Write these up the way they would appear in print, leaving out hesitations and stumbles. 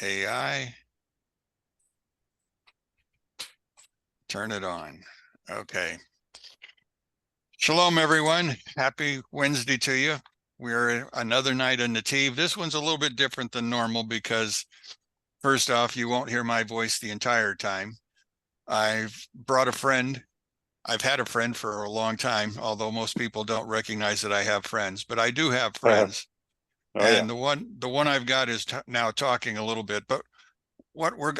AI, turn it on. Okay. Shalom, everyone. Happy Wednesday to you. We're another night in Nativ. This one's a little bit different than normal because, first off, you won't hear my voice the entire time. I've brought a friend. I've had a friend for a long time, although most people don't recognize that I have friends, but I do have friends. Oh yeah. And the one I've got is now talking a little bit. But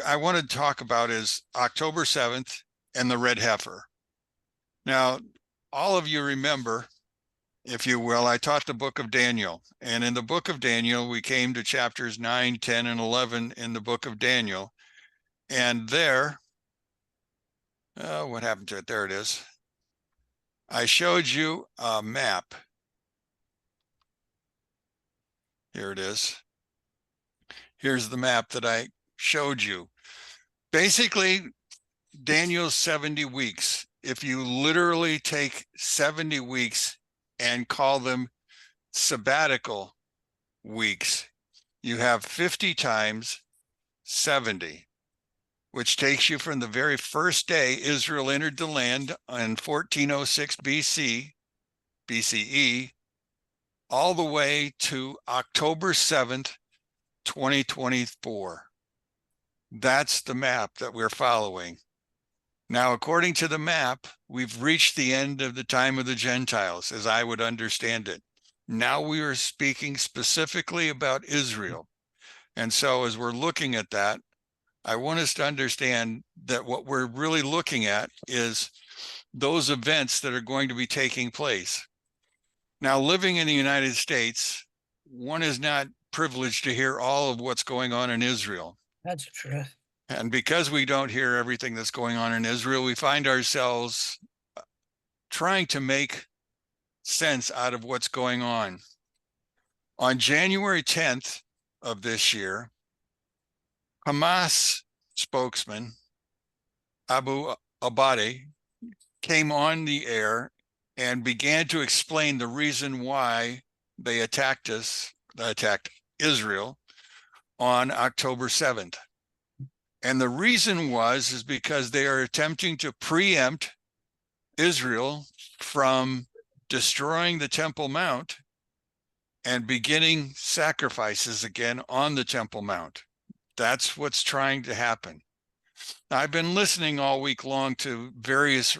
I want to talk about is October 7th and the red heifer. Now, all of you remember, if you will, I taught the book of Daniel. And in the book of Daniel, we came to chapters 9, 10, and 11 in the book of Daniel. And there, what happened to it? There it is. I showed you a map. Here it is. Here's the map that I showed you. Basically, Daniel's 70 weeks. If you literally take 70 weeks and call them sabbatical weeks, you have 50 times 70, which takes you from the very first day Israel entered the land in 1406 BCE, all the way to October 7th, 2024. That's the map that we're following. Now, according to the map, we've reached the end of the time of the Gentiles, as I would understand it. Now we are speaking specifically about Israel. And so as we're looking at that, I want us to understand that what we're really looking at is those events that are going to be taking place. Now, living in the United States, one is not privileged to hear all of what's going on in Israel. That's true. And because we don't hear everything that's going on in Israel, we find ourselves trying to make sense out of what's going on. On January 10th of this year, Hamas spokesman Abu Abadi came on the air and began to explain the reason why they attacked Israel on October 7th. And the reason is because they are attempting to preempt Israel from destroying the Temple Mount and beginning sacrifices again on the Temple Mount. That's what's trying to happen. Now, I've been listening all week long to various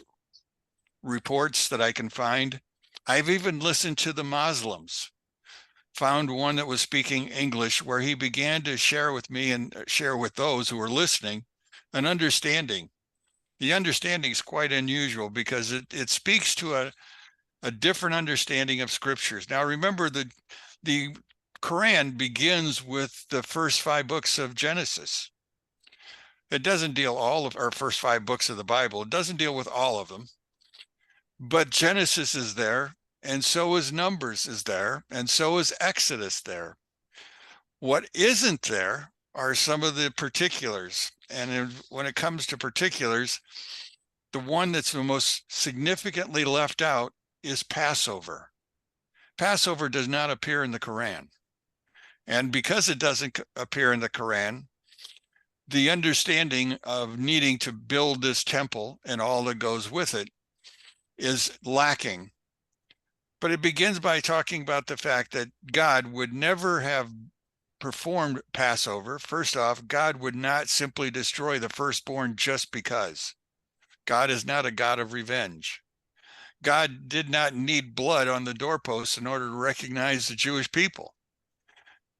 reports that I can find. I've even listened to the Muslims. Found one that was speaking English where he began to share with me and share with those who were listening an understanding. The understanding is quite unusual because it speaks to a different understanding of scriptures. Now, remember, the Quran begins with the first 5 books of Genesis. It doesn't deal all of our first 5 books of the Bible. It doesn't deal with all of them, but Genesis is there. And so is Numbers is there, and so is Exodus there. What isn't there are some of the particulars. And when it comes to particulars, the one that's the most significantly left out is Passover. Passover does not appear in the Quran. And because it doesn't appear in the Quran, the understanding of needing to build this temple and all that goes with it is lacking. But it begins by talking about the fact that God would never have performed Passover. First off, God would not simply destroy the firstborn just because. God is not a God of revenge. God did not need blood on the doorposts in order to recognize the Jewish people.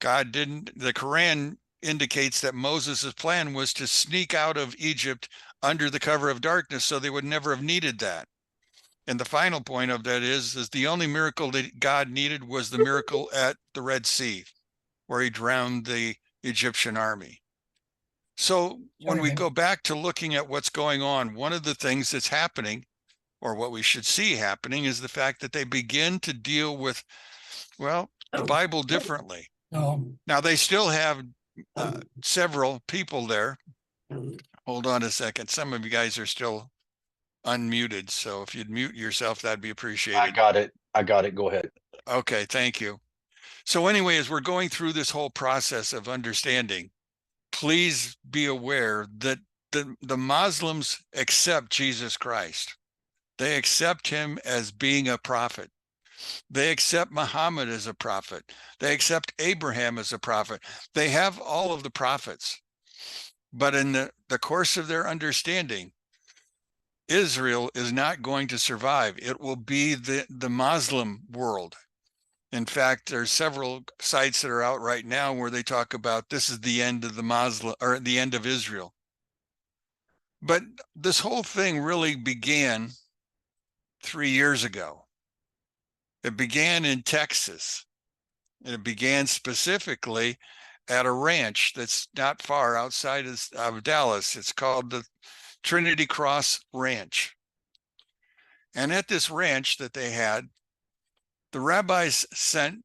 God didn't. The Quran indicates that Moses' plan was to sneak out of Egypt under the cover of darkness, so they would never have needed that. And the final point of that is the only miracle that God needed was the miracle at the Red Sea, where he drowned the Egyptian army. So when we go back to looking at what's going on, one of the things that's happening, or what we should see happening, is the fact that they begin to deal with, well, the Bible differently. Now, they still have several people there. Hold on a second. Some of you guys are still unmuted, so if you'd mute yourself, that'd be appreciated. I got it. Go ahead. Okay, thank you. So anyway, as we're going through this whole process of understanding, please be aware that the Muslims accept Jesus Christ. They accept him as being a prophet. They accept Muhammad as a prophet. They accept Abraham as a prophet. They have all of the prophets. But in the course of their understanding, Israel is not going to survive. It will be the Muslim world. In fact, there's several sites that are out right now where they talk about this is the end of the Muslim, or the end of Israel. But this whole thing really began 3 years ago. It began in Texas. And it began specifically at a ranch that's not far outside of Dallas. It's called the Trinity Cross Ranch. And at this ranch that they had, the rabbis sent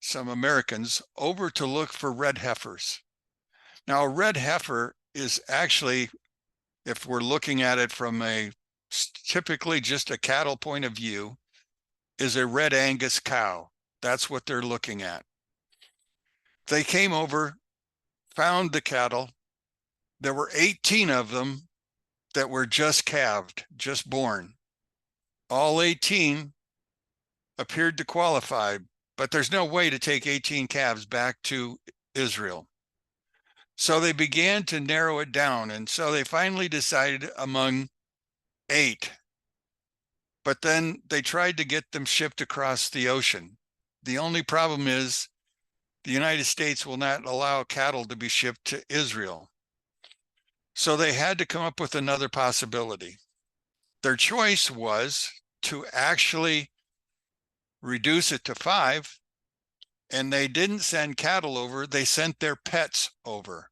some Americans over to look for red heifers. Now, a red heifer is actually, if we're looking at it from a typically just a cattle point of view, is a red Angus cow. That's what they're looking at. They came over, found the cattle. There were 18 of them that were just calved, just born. All 18 appeared to qualify, but there's no way to take 18 calves back to Israel. So they began to narrow it down. And so they finally decided among 8. But then they tried to get them shipped across the ocean. The only problem is the United States will not allow cattle to be shipped to Israel. So they had to come up with another possibility. Their choice was to actually reduce it to 5, and they didn't send cattle over, they sent their pets over.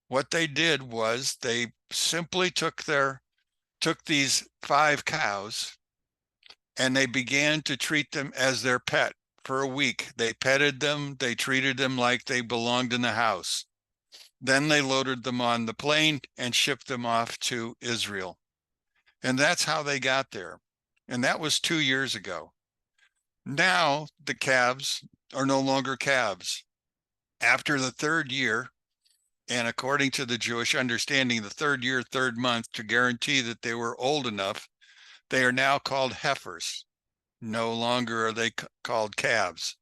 What they did was they simply took these 5 cows and they began to treat them as their pet for a week. They petted them, they treated them like they belonged in the house. Then they loaded them on the plane and shipped them off to Israel. And that's how they got there. And that was 2 years ago. Now the calves are no longer calves. After the 3rd year, and according to the Jewish understanding, the 3rd year, 3rd month, to guarantee that they were old enough, they are now called heifers. No longer are they called calves.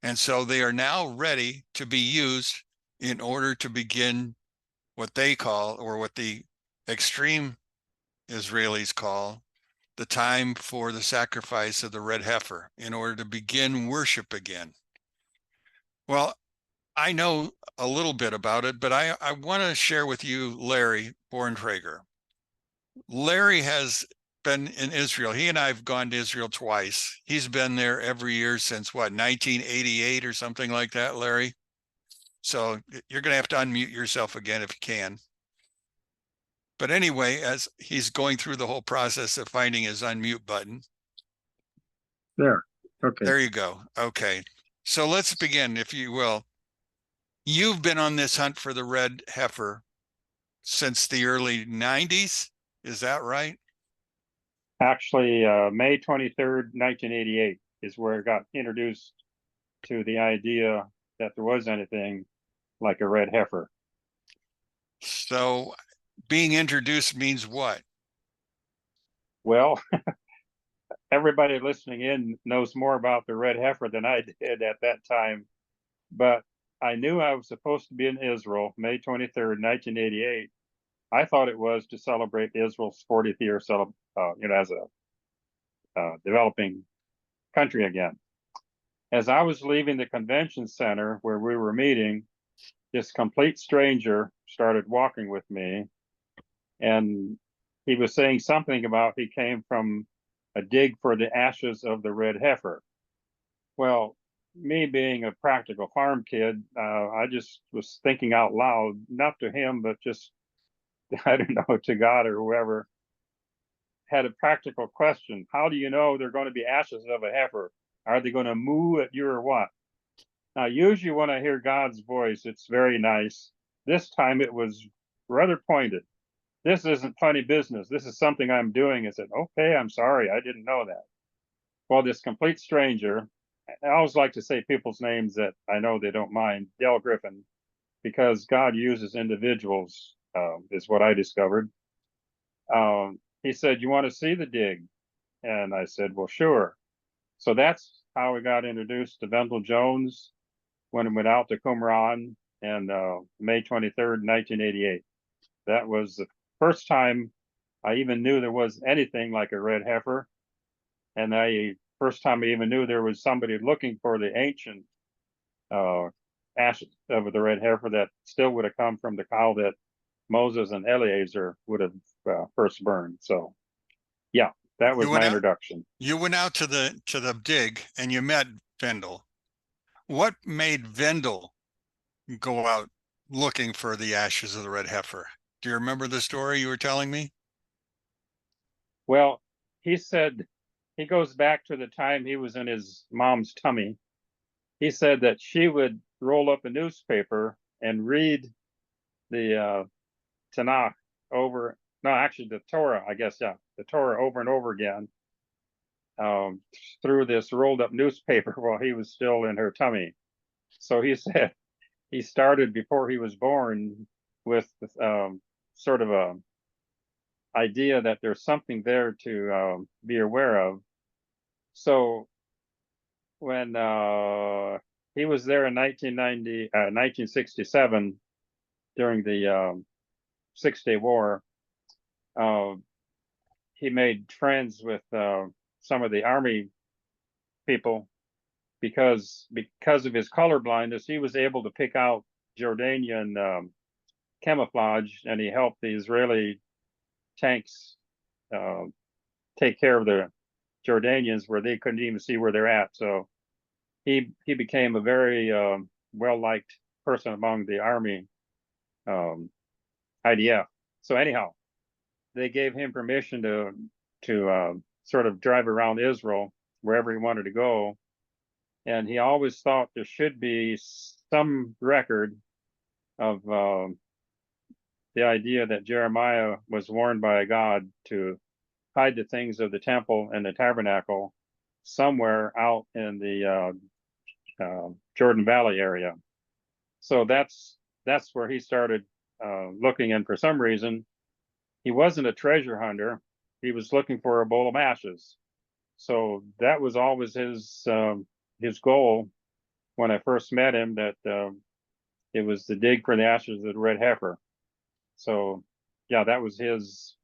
And so they are now ready to be used in order to begin what they call, or what the extreme Israelis call, the time for the sacrifice of the red heifer, in order to begin worship again. Well, I know a little bit about it, but I want to share with you Larry Borntrager. Larry has been in Israel. He and I have gone to Israel twice. He's been there every year since what, 1988 or something like that, Larry? So you're going to have to unmute yourself again if you can. But anyway, as he's going through the whole process of finding his unmute button. There. Okay. There you go. Okay. So let's begin, if you will. You've been on this hunt for the red heifer since the early 90s. Is that right? Actually, May 23rd, 1988 is where it got introduced to the idea that there was anything like a red heifer. So being introduced means what? Well, everybody listening in knows more about the red heifer than I did at that time, but I knew I was supposed to be in Israel, May 23rd, 1988. I thought it was to celebrate Israel's 40th year, as a developing country again. As I was leaving the convention center where we were meeting, this complete stranger started walking with me, and he was saying something about he came from a dig for the ashes of the red heifer. Well, me being a practical farm kid, I just was thinking out loud, not to him, but just, I don't know, to God or whoever, had a practical question. How do you know they're going to be ashes of a heifer? Are they going to moo at you or what? Now, usually when I hear God's voice, it's very nice. This time it was rather pointed. This isn't funny business. This is something I'm doing. I said, okay, I'm sorry. I didn't know that. Well, this complete stranger, I always like to say people's names that I know they don't mind. Dale Griffin because God uses individuals, is what I discovered. He said, "You want to see the dig?" And I said, "Well, sure." So that's how we got introduced to Vendel Jones when we went out to Qumran and May 23rd, 1988. That was the first time I even knew there was anything like a red heifer. And first time I even knew there was somebody looking for the ancient ashes of the red heifer that still would have come from the cow that Moses and Eleazar would have first burned. So, yeah, that was my introduction. You went out to the dig and you met Vendel. What made Vendel go out looking for the ashes of the red heifer? Do you remember the story you were telling me? Well, he said he goes back to the time he was in his mom's tummy. He said that she would roll up a newspaper and read the Tanakh over, no, actually the Torah, I guess, yeah, the Torah over and over again through this rolled up newspaper while he was still in her tummy. So he said he started before he was born with sort of a idea that there's something there to be aware of. So when he was there in 1967 during the Six-Day War, he made friends with some of the army people because of his color blindness. He was able to pick out Jordanian camouflage, and he helped the Israeli tanks take care of the Jordanians where they couldn't even see where they're at. So he became a very well-liked person among the army IDF. So anyhow, they gave him permission to sort of drive around Israel wherever he wanted to go. And he always thought there should be some record of the idea that Jeremiah was warned by God to hide the things of the temple and the tabernacle somewhere out in the Jordan Valley area. So that's where he started looking, and for some reason, he wasn't a treasure hunter. He was looking for a bowl of ashes. So that was always his goal when I first met him, that it was to dig for the ashes of the red heifer. So yeah, that was his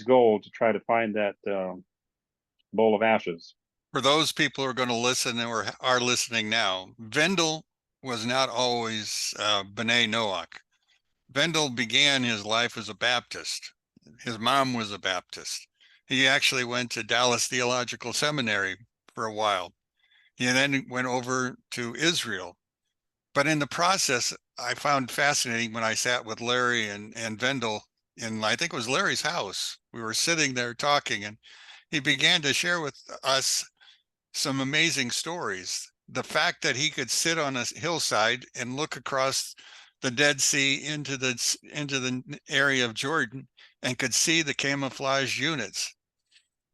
goal, to try to find that bowl of ashes. For those people who are going to listen or are listening now, Vendel was not always B'nai Noach. Vendel began his life as a Baptist. His mom was a Baptist. He actually went to Dallas Theological Seminary for a while. He then went over to Israel. But in the process, I found fascinating when I sat with Larry and Vendel in, I think it was Larry's house. We were sitting there talking, and he began to share with us some amazing stories. The fact that he could sit on a hillside and look across the Dead Sea into the area of Jordan and could see the camouflage units.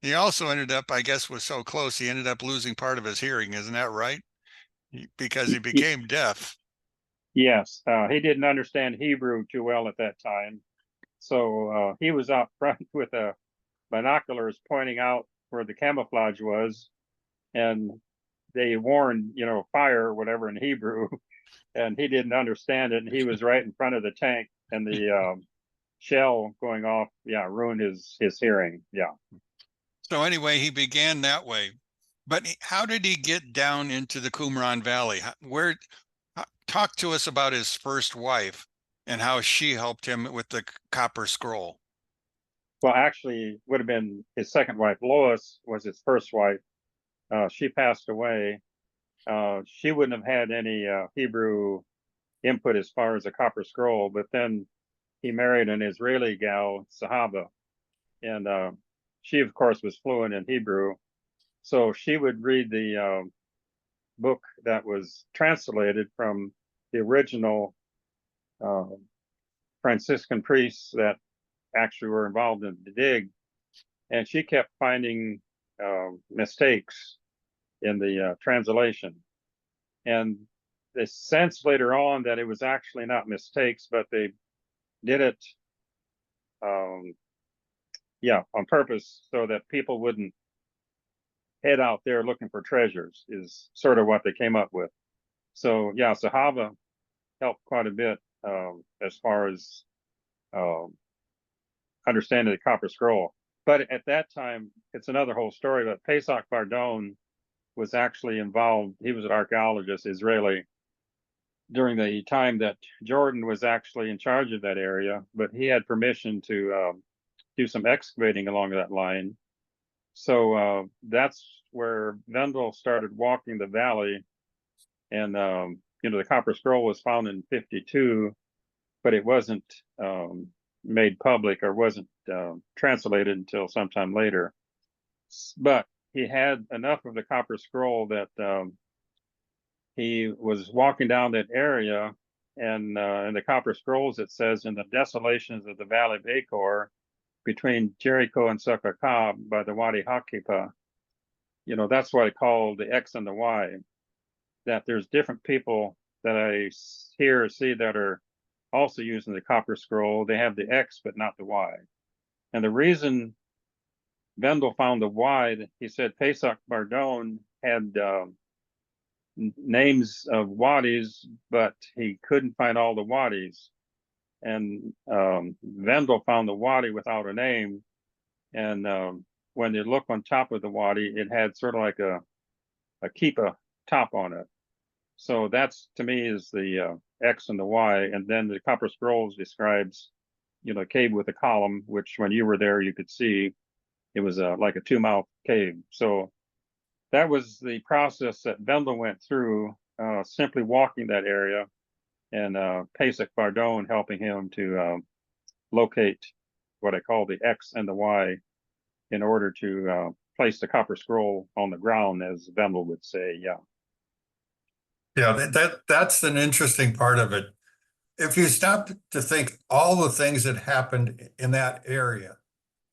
He also ended up, I guess, was so close, he ended up losing part of his hearing. Isn't that right? Because he became deaf. Yes, he didn't understand Hebrew too well at that time. So he was out front with binoculars pointing out where the camouflage was, and they warned, fire or whatever in Hebrew, and he didn't understand it, and he was right in front of the tank, and the shell going off, ruined his hearing. Yeah. So anyway, he began that way. But how did he get down into the Qumran Valley? Talk to us about his first wife and how she helped him with the copper scroll. Well, actually, would have been his second wife. Lois was his first wife. She passed away. She wouldn't have had any Hebrew input as far as a copper scroll, but then he married an Israeli gal, Sahaba, and she, of course, was fluent in Hebrew. So she would read the book that was translated from the original Franciscan priests that actually were involved in the dig, and she kept finding mistakes in the translation. And they sensed later on that it was actually not mistakes, but they did it, yeah, on purpose so that people wouldn't head out there looking for treasures, is sort of what they came up with. So yeah, Sahaba helped quite a bit as far as um, understanding the Copper Scroll. But at that time, it's another whole story. But Pesach Bardon was actually involved. He was an archaeologist, Israeli, during the time that Jordan was actually in charge of that area. But he had permission to do some excavating along that line. So that's where Vendel started walking the valley. And, the Copper Scroll was found in 52, but it wasn't made public or wasn't translated until sometime later. But he had enough of the Copper Scroll that he was walking down that area, and in the Copper Scrolls it says, in the desolations of the Valley of Achor, between Jericho and Sukkah by the Wadi Hakipa, that's what I call the X and the Y, that there's different people that I hear or see that are also using the Copper Scroll. They have the X, but not the Y. And the reason Vendel found the Y, he said Pesach Bardon had names of wadis, but he couldn't find all the wadis. And Vendel found the wadi without a name. And when you look on top of the wadi, it had sort of like a kippah top on it. So that's, to me, is the X and the Y. And then the Copper Scrolls describes, a cave with a column, which when you were there, you could see it was like a 2-mouth cave. So that was the process that Vendel went through, simply walking that area, and Pesach Bardon helping him to locate what I call the X and the Y in order to place the Copper Scroll on the ground, as Vendel would say. Yeah. Yeah, that's an interesting part of it. If you stop to think all the things that happened in that area,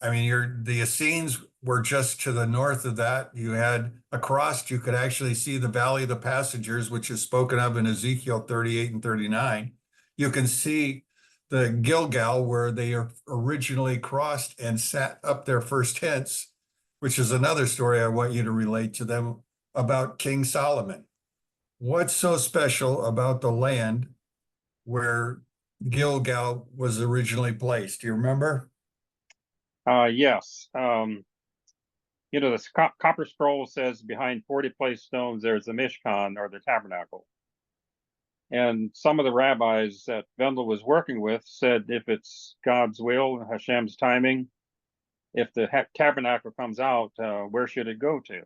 I mean, the Essenes were just to the north of that. You had across, you could actually see the Valley of the Passengers, which is spoken of in Ezekiel 38 and 39. You can see the Gilgal, where they originally crossed and sat up their first tents, which is another story I want you to relate to them about King Solomon. What's so special about the land where Gilgal was originally placed? Do you remember? Yes. The Copper Scroll says behind 40 placed stones, there's the Mishkan, or the tabernacle. And some of the rabbis that Vendel was working with said, if it's God's will, Hashem's timing, if the tabernacle comes out, where should it go to?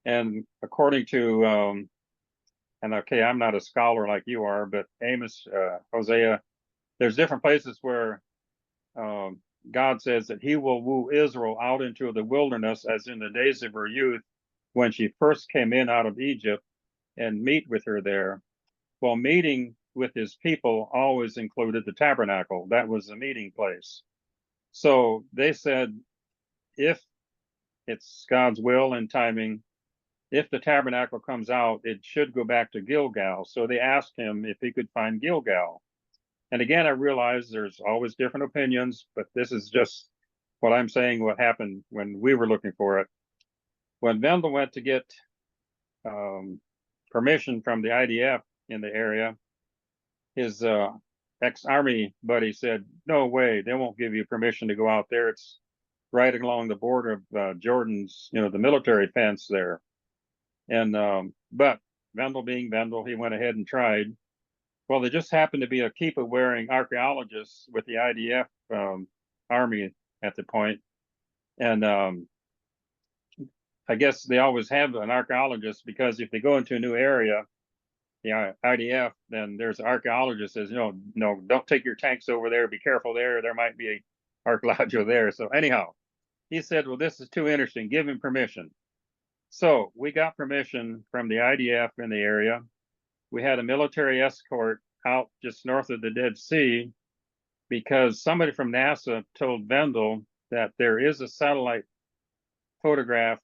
And according to, and okay, I'm not a scholar like you are, but Amos, Hosea, there's different places where God says that he will woo Israel out into the wilderness, as in the days of her youth, when she first came in out of Egypt, and meet with her there. Well, meeting with his people always included the tabernacle. That was the meeting place. So they said, if it's God's will and timing, if the tabernacle comes out, it should go back to Gilgal. So they asked him if he could find Gilgal. And again, I realize there's always different opinions, but this is just what I'm saying, what happened when we were looking for it. When Vendel went to get permission from the IDF in the area, his ex-army buddy said, no way, they won't give you permission to go out there. It's right along the border of Jordan's, the military fence there. And but Vendel being Vendel, he went ahead and tried. Well, there just happened to be a kippah wearing archaeologists with the IDF army at the point. And I guess they always have an archaeologist, because if they go into a new area, the IDF, then there's an archaeologist says, no, don't take your tanks over there. Be careful there. There might be an archaeologist there. So anyhow, he said, well, this is too interesting. Give him permission. So we got permission from the IDF in the area. We had a military escort out just north of the Dead Sea, because somebody from NASA told Vendel that there is a satellite photograph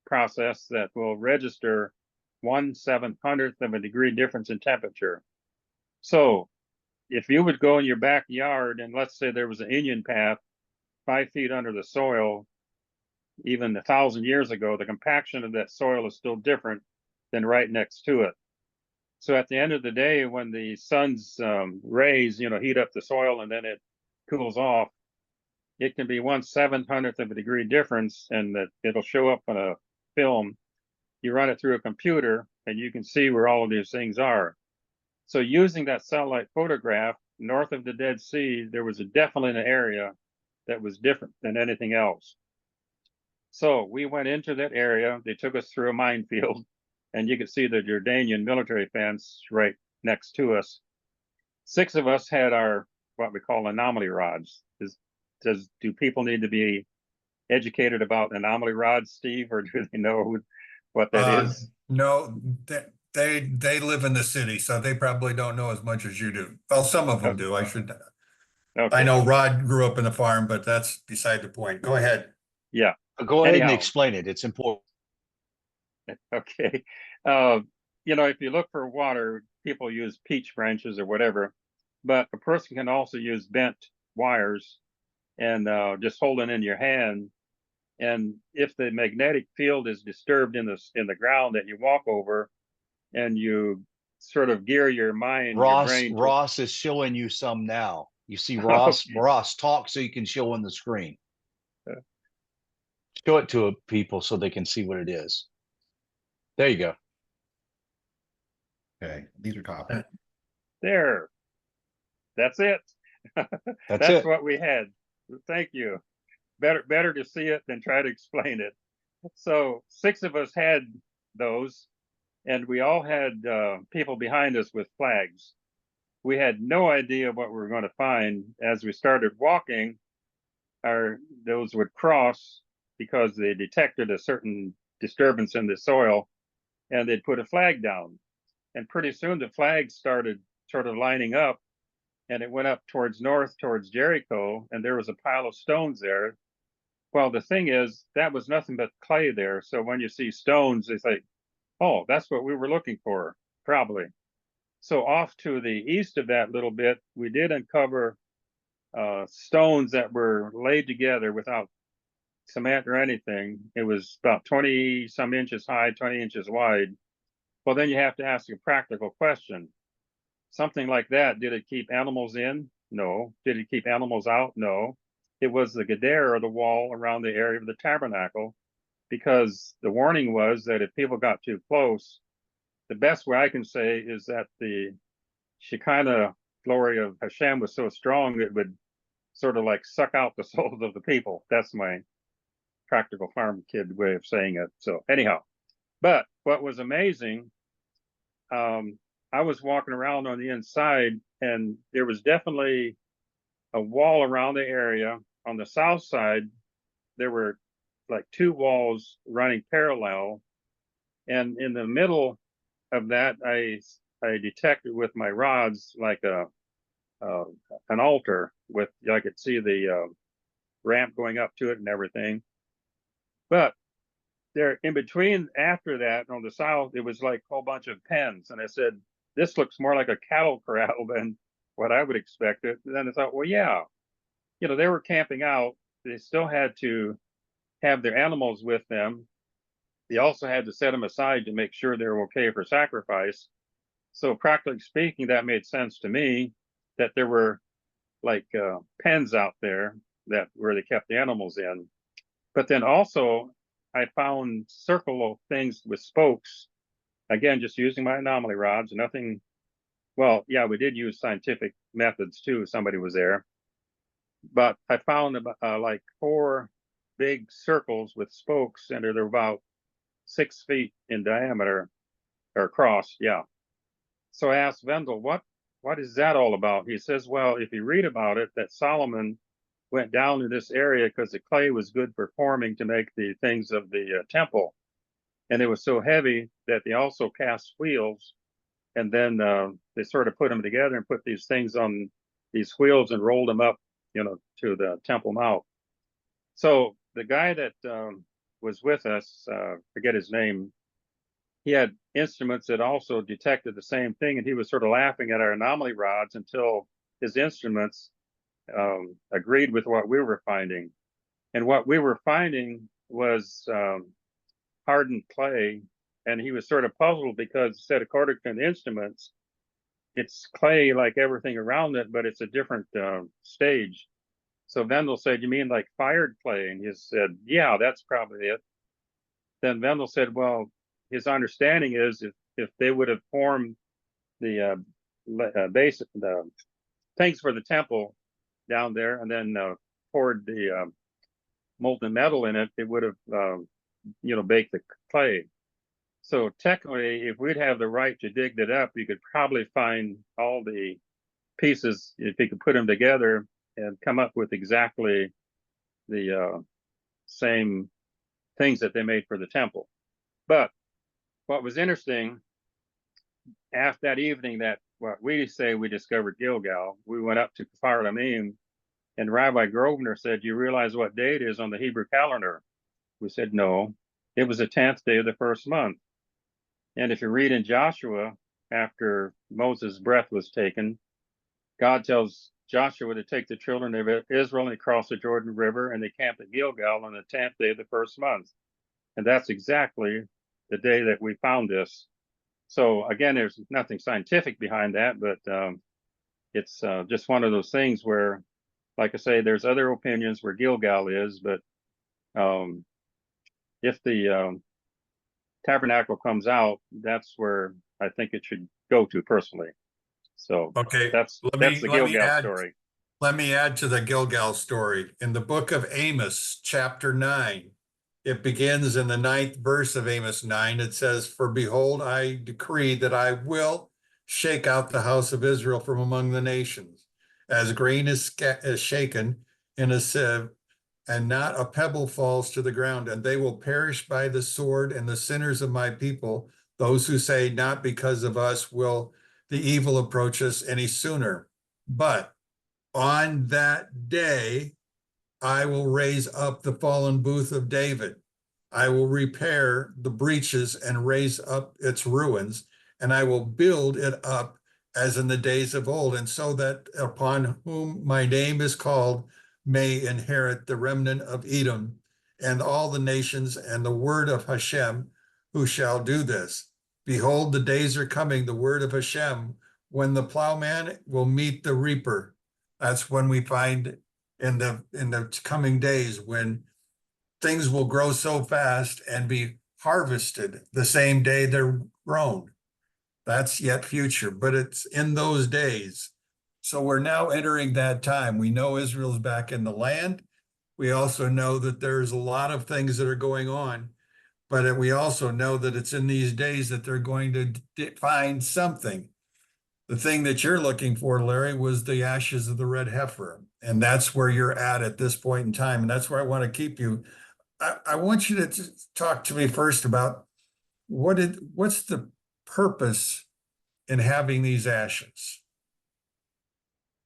process that will register 1/700th of a degree difference in temperature. So if you would go in your backyard and let's say there was an Indian path 5 feet under the soil, even 1,000 years ago, the compaction of that soil is still different than right next to it. So at the end of the day, when the sun's rays, heat up the soil and then it cools off, it can be 1/700th of a degree difference, and that it'll show up on a film. You run it through a computer and you can see where all of these things are. So using that satellite photograph north of the Dead Sea, there was definitely an area that was different than anything else. So we went into that area. They took us through a minefield, and you could see the Jordanian military fence right next to us. 6 of us had our what we call anomaly rods. Do people need to be educated about anomaly rods, Steve, or do they know what that is? No, they live in the city, so they probably don't know as much as you do. Well, some of them do. I Okay. know Rod grew up in the farm, but that's beside the point. Go ahead. Yeah. Go ahead and Anyhow. explain it. It's important. Okay. If you look for water, people use peach branches or whatever, but a person can also use bent wires and just hold it in your hand. And if the magnetic field is disturbed in the ground that you walk over, and you sort of gear your mind, your brain. Ross is showing you some now. You see Ross. Okay. Ross, talk so you can show on the screen. Show it to people so they can see what it is. There you go. Okay, these are copied. There. That's it. That's it. What we had. Thank you. Better to see it than try to explain it. So 6 of us had those, and we all had people behind us with flags. We had no idea what we were going to find. As we started walking, those would cross because they detected a certain disturbance in the soil, and they'd put a flag down. And pretty soon the flags started sort of lining up, and it went up towards north, towards Jericho, and there was a pile of stones there. Well, the thing is, that was nothing but clay there. So when you see stones, it's like, oh, that's what we were looking for, probably. So off to the east of that little bit, we did uncover stones that were laid together without cement or anything. It was about 20 some inches high, 20 inches wide. Well, then you have to ask a practical question. Something like that, did it keep animals in? No. Did it keep animals out? No. It was the gedera, or the wall around the area of the tabernacle, because the warning was that if people got too close, the best way I can say is that the Shekinah glory of Hashem was so strong it would sort of like suck out the souls of the people. That's my practical farm kid way of saying it. So anyhow, but what was amazing, I was walking around on the inside, and there was definitely a wall around the area. On the south side, there were like 2 walls running parallel, and in the middle of that, I detected with my rods like an altar with, I could see the ramp going up to it and everything. But there in between, after that, on the south, it was like a whole bunch of pens, and I said, this looks more like a cattle corral than what I would expect it. And then I thought, well, yeah, they were camping out. They still had to have their animals with them. They also had to set them aside to make sure they were okay for sacrifice. So practically speaking, that made sense to me, that there were like pens out there where they kept the animals in. But then also I found circle things with spokes. Again, just using my anomaly rods, nothing. Well, yeah, we did use scientific methods too. Somebody was there. But I found like 4 big circles with spokes, and they're about 6 feet in diameter, or across. Yeah. So I asked Wendell, what is that all about? He says, well, if you read about it, that Solomon went down to this area because the clay was good for forming to make the things of the temple. And it was so heavy that they also cast wheels, and then they sort of put them together and put these things on these wheels and rolled them up, to the Temple Mount. So the guy that was with us, forget his name, he had instruments that also detected the same thing, and he was sort of laughing at our anomaly rods until his instruments agreed with what we were finding. And what we were finding was hardened clay, and he was sort of puzzled because he said, according to the instruments, it's clay like everything around it, but it's a different stage. So Vendel said, "You mean like fired clay?" And he said, "Yeah, that's probably it." Then Vendel said, "Well, his understanding is if they would have formed the base, the things for the temple down there, and then poured the molten metal in it, it would have baked the clay." So technically, if we'd have the right to dig that up, you could probably find all the pieces if you could put them together and come up with exactly the same things that they made for the temple. But what was interesting, after that evening that what we say we discovered Gilgal, we went up to Kfar Lamim, and Rabbi Grosvenor said, "You realize what day it is on the Hebrew calendar?" We said, "No." It was the 10th day of the first month. And if you read in Joshua, after Moses' breath was taken, God tells Joshua to take the children of Israel and cross the Jordan River, and they camped at Gilgal on the 10th day of the first month. And that's exactly the day that we found this. So again, there's nothing scientific behind that, but it's just one of those things where, like I say, there's other opinions where Gilgal is, but if the tabernacle comes out, that's where I think it should go to personally. So Okay, that's the Gilgal story. Let me add to the Gilgal story. In the book of Amos, chapter 9, it begins in the 9th verse of Amos 9. It says, "For behold, I decree that I will shake out the house of Israel from among the nations, as grain is shaken in a sieve, and not a pebble falls to the ground, and they will perish by the sword, and the sinners of my people, those who say, not because of us will the evil approach us any sooner. But on that day, I will raise up the fallen booth of David. I will repair the breaches and raise up its ruins, and I will build it up as in the days of old, and so that upon whom my name is called may inherit the remnant of Edom and all the nations, and the word of Hashem, who shall do this. Behold, the days are coming, the word of Hashem, when the plowman will meet the reaper. That's when we find in the coming days when things will grow so fast and be harvested the same day they're grown. That's yet future, but it's in those days. So we're now entering that time. We know Israel's back in the land. We also know that there's a lot of things that are going on, but we also know that it's in these days that they're going to find something. The thing that you're looking for, Larry, was the ashes of the red heifer. And that's where you're at this point in time. And that's where I want to keep you. I want you to talk to me first about what's the purpose in having these ashes?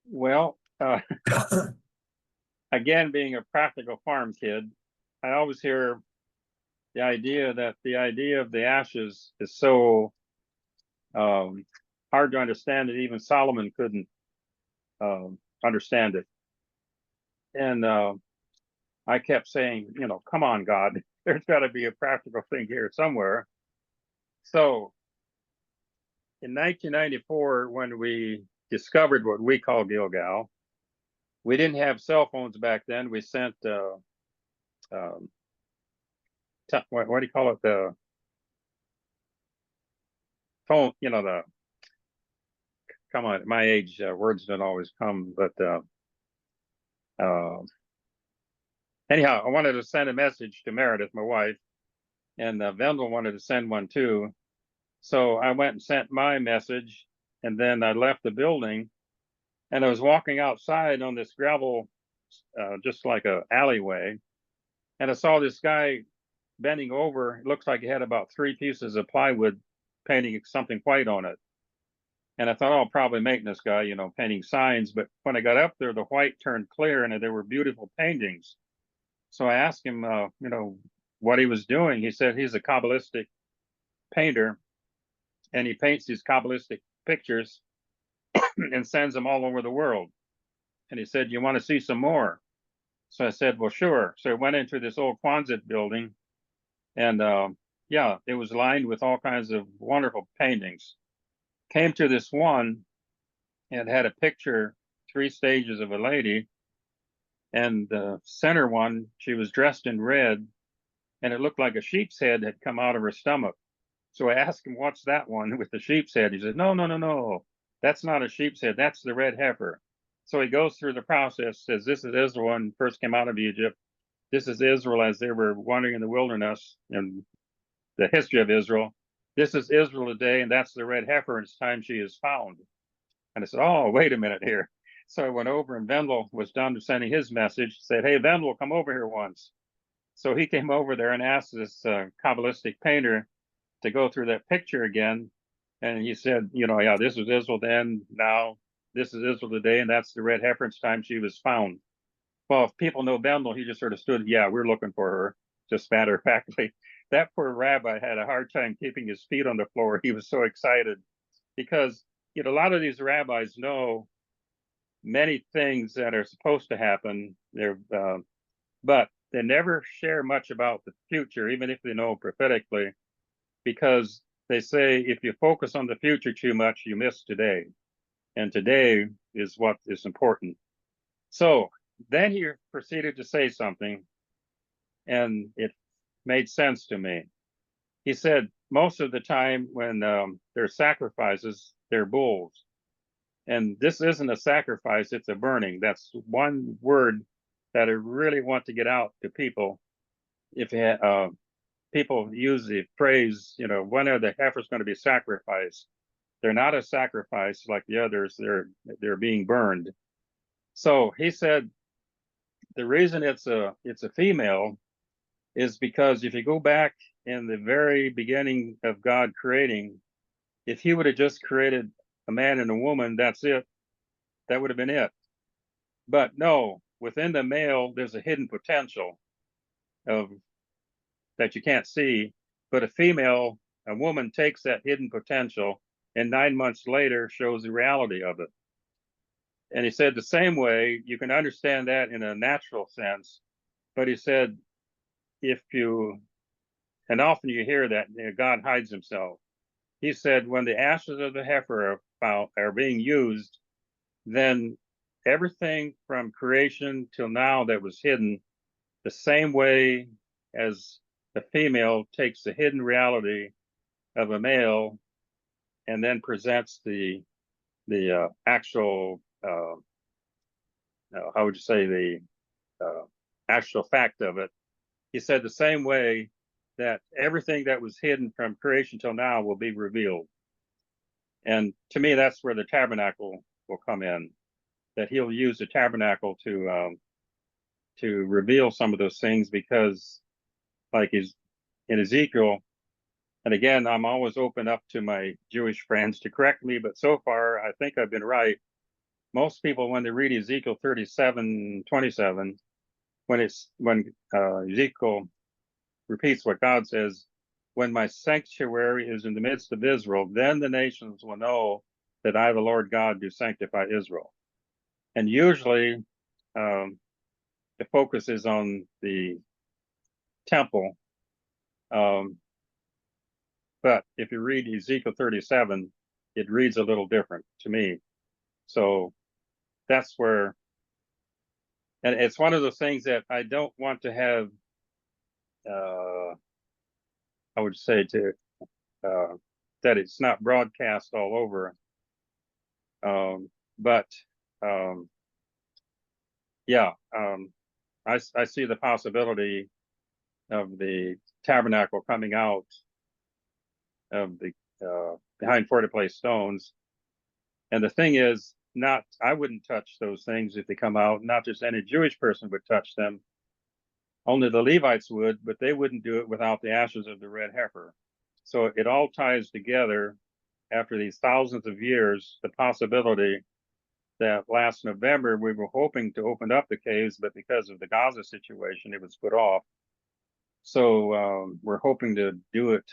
Well, again, being a practical farm kid, I always hear the idea of the ashes is so hard to understand that even Solomon couldn't understand it. And I kept saying, come on, God, there's got to be a practical thing here somewhere. So in 1994, when we discovered what we call Gilgal, we didn't have cell phones back then. We sent what do you call it? The phone, come on, at my age, words don't always come, but anyhow, I wanted to send a message to Meredith, my wife, and Vendel wanted to send one too. So I went and sent my message, and then I left the building, and I was walking outside on this gravel, just like a alleyway, and I saw this guy bending over. It looks like he had about 3 pieces of plywood painting something white on it. And I thought, oh, probably maintenance guy, painting signs. But when I got up there, the white turned clear and there were beautiful paintings. So I asked him, what he was doing. He said he's a Kabbalistic painter, and he paints these Kabbalistic pictures and sends them all over the world. And he said, "You want to see some more?" So I said, "Well, sure." So I went into this old Quonset building, and yeah, it was lined with all kinds of wonderful paintings. Came to this one and had a picture, 3 stages of a lady, and the center one, she was dressed in red, and it looked like a sheep's head had come out of her stomach. So I asked him, "What's that one with the sheep's head?" He said, "No, no, no, no. That's not a sheep's head. That's the red heifer." So he goes through the process, says, "This is Israel when first came out of Egypt. This is Israel as they were wandering in the wilderness and the history of Israel. This is Israel today, and that's the red heifer, and it's time she is found." And I said, "Oh, wait a minute here." So I went over, and Vendel was done to sending his message, said, "Hey, Vendel, come over here once." So he came over there and asked this Kabbalistic painter to go through that picture again. And he said, "Yeah, this was Israel then. Now this is Israel today, and that's the red heifer. It's time she was found." Well, if people know Vendel, he just sort of stood, "Yeah, we're looking for her," just matter of factly. That poor rabbi had a hard time keeping his feet on the floor. He was so excited because, a lot of these rabbis know many things that are supposed to happen. But they never share much about the future, even if they know prophetically, because they say if you focus on the future too much, you miss today. And today is what is important. So then he proceeded to say something, and it made sense to me. He said, most of the time when there's sacrifices, they're bulls. And this isn't a sacrifice, it's a burning. That's one word that I really want to get out to people. If people use the phrase, when are the heifers going to be sacrificed? They're not a sacrifice like the others. They're being burned. So he said the reason it's a female is because if you go back in the very beginning of God creating, if he would have just created a man and a woman, that's it. That would have been it. But no, within the male, there's a hidden potential of that you can't see. But a woman takes that hidden potential and 9 months later shows the reality of it. And he said the same way, you can understand that in a natural sense. But he said, and often you hear that God hides himself. He said, when the ashes of the heifer are being used, then everything from creation till now that was hidden, the same way as the female takes the hidden reality of a male and then presents the actual how would you say the actual fact of it. He said the same way that everything that was hidden from creation till now will be revealed. And to me, that's where the tabernacle will come in, that he'll use the tabernacle to reveal some of those things, because like in Ezekiel, and again, I'm always open up to my Jewish friends to correct me, but so far I think I've been right. Most people, when they read Ezekiel 37:27, when Ezekiel repeats what God says, when my sanctuary is in the midst of Israel, then the nations will know that I, the Lord God, do sanctify Israel. And usually the focus is on the temple. But if you read Ezekiel 37, it reads a little different to me. So that's where, and it's one of those things that I don't want to have, I would say that it's not broadcast all over. But yeah, I see the possibility of the tabernacle coming out of the behind 40 place stones. And the thing is, I wouldn't touch those things if they come out. Not just any Jewish person would touch them. Only the Levites would, but they wouldn't do it without the ashes of the red heifer. So it all ties together after these thousands of years, the possibility that last November we were hoping to open up the caves, but because of the Gaza situation, it was put off. So we're hoping to do it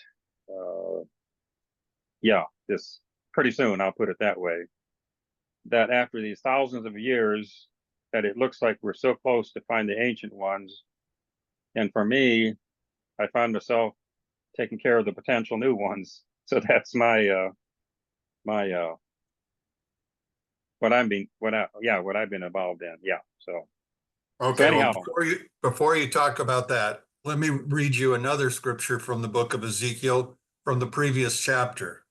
yeah, this pretty soon, I'll put it that way, that after these thousands of years, that it looks like we're so close to find the ancient ones. And for me, I find myself taking care of the potential new ones. So that's my what I've been involved in. Yeah. So Okay, well, anyhow. before you talk about that, let me read you another scripture from the book of Ezekiel from the previous chapter.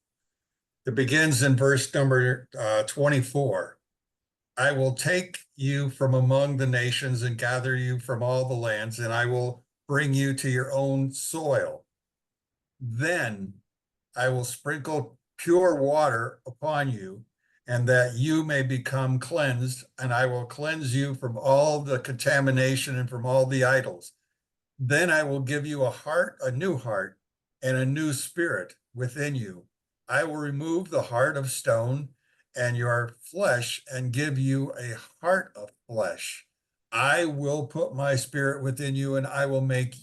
It begins in verse number 24. I will take you from among the nations and gather you from all the lands, and I will bring you to your own soil. Then I will sprinkle pure water upon you, and that you may become cleansed, and I will cleanse you from all the contamination and from all the idols. Then I will give you a new heart, and a new spirit within you. I will remove the heart of stone and your flesh and give you a heart of flesh. I will put my spirit within you, and I will make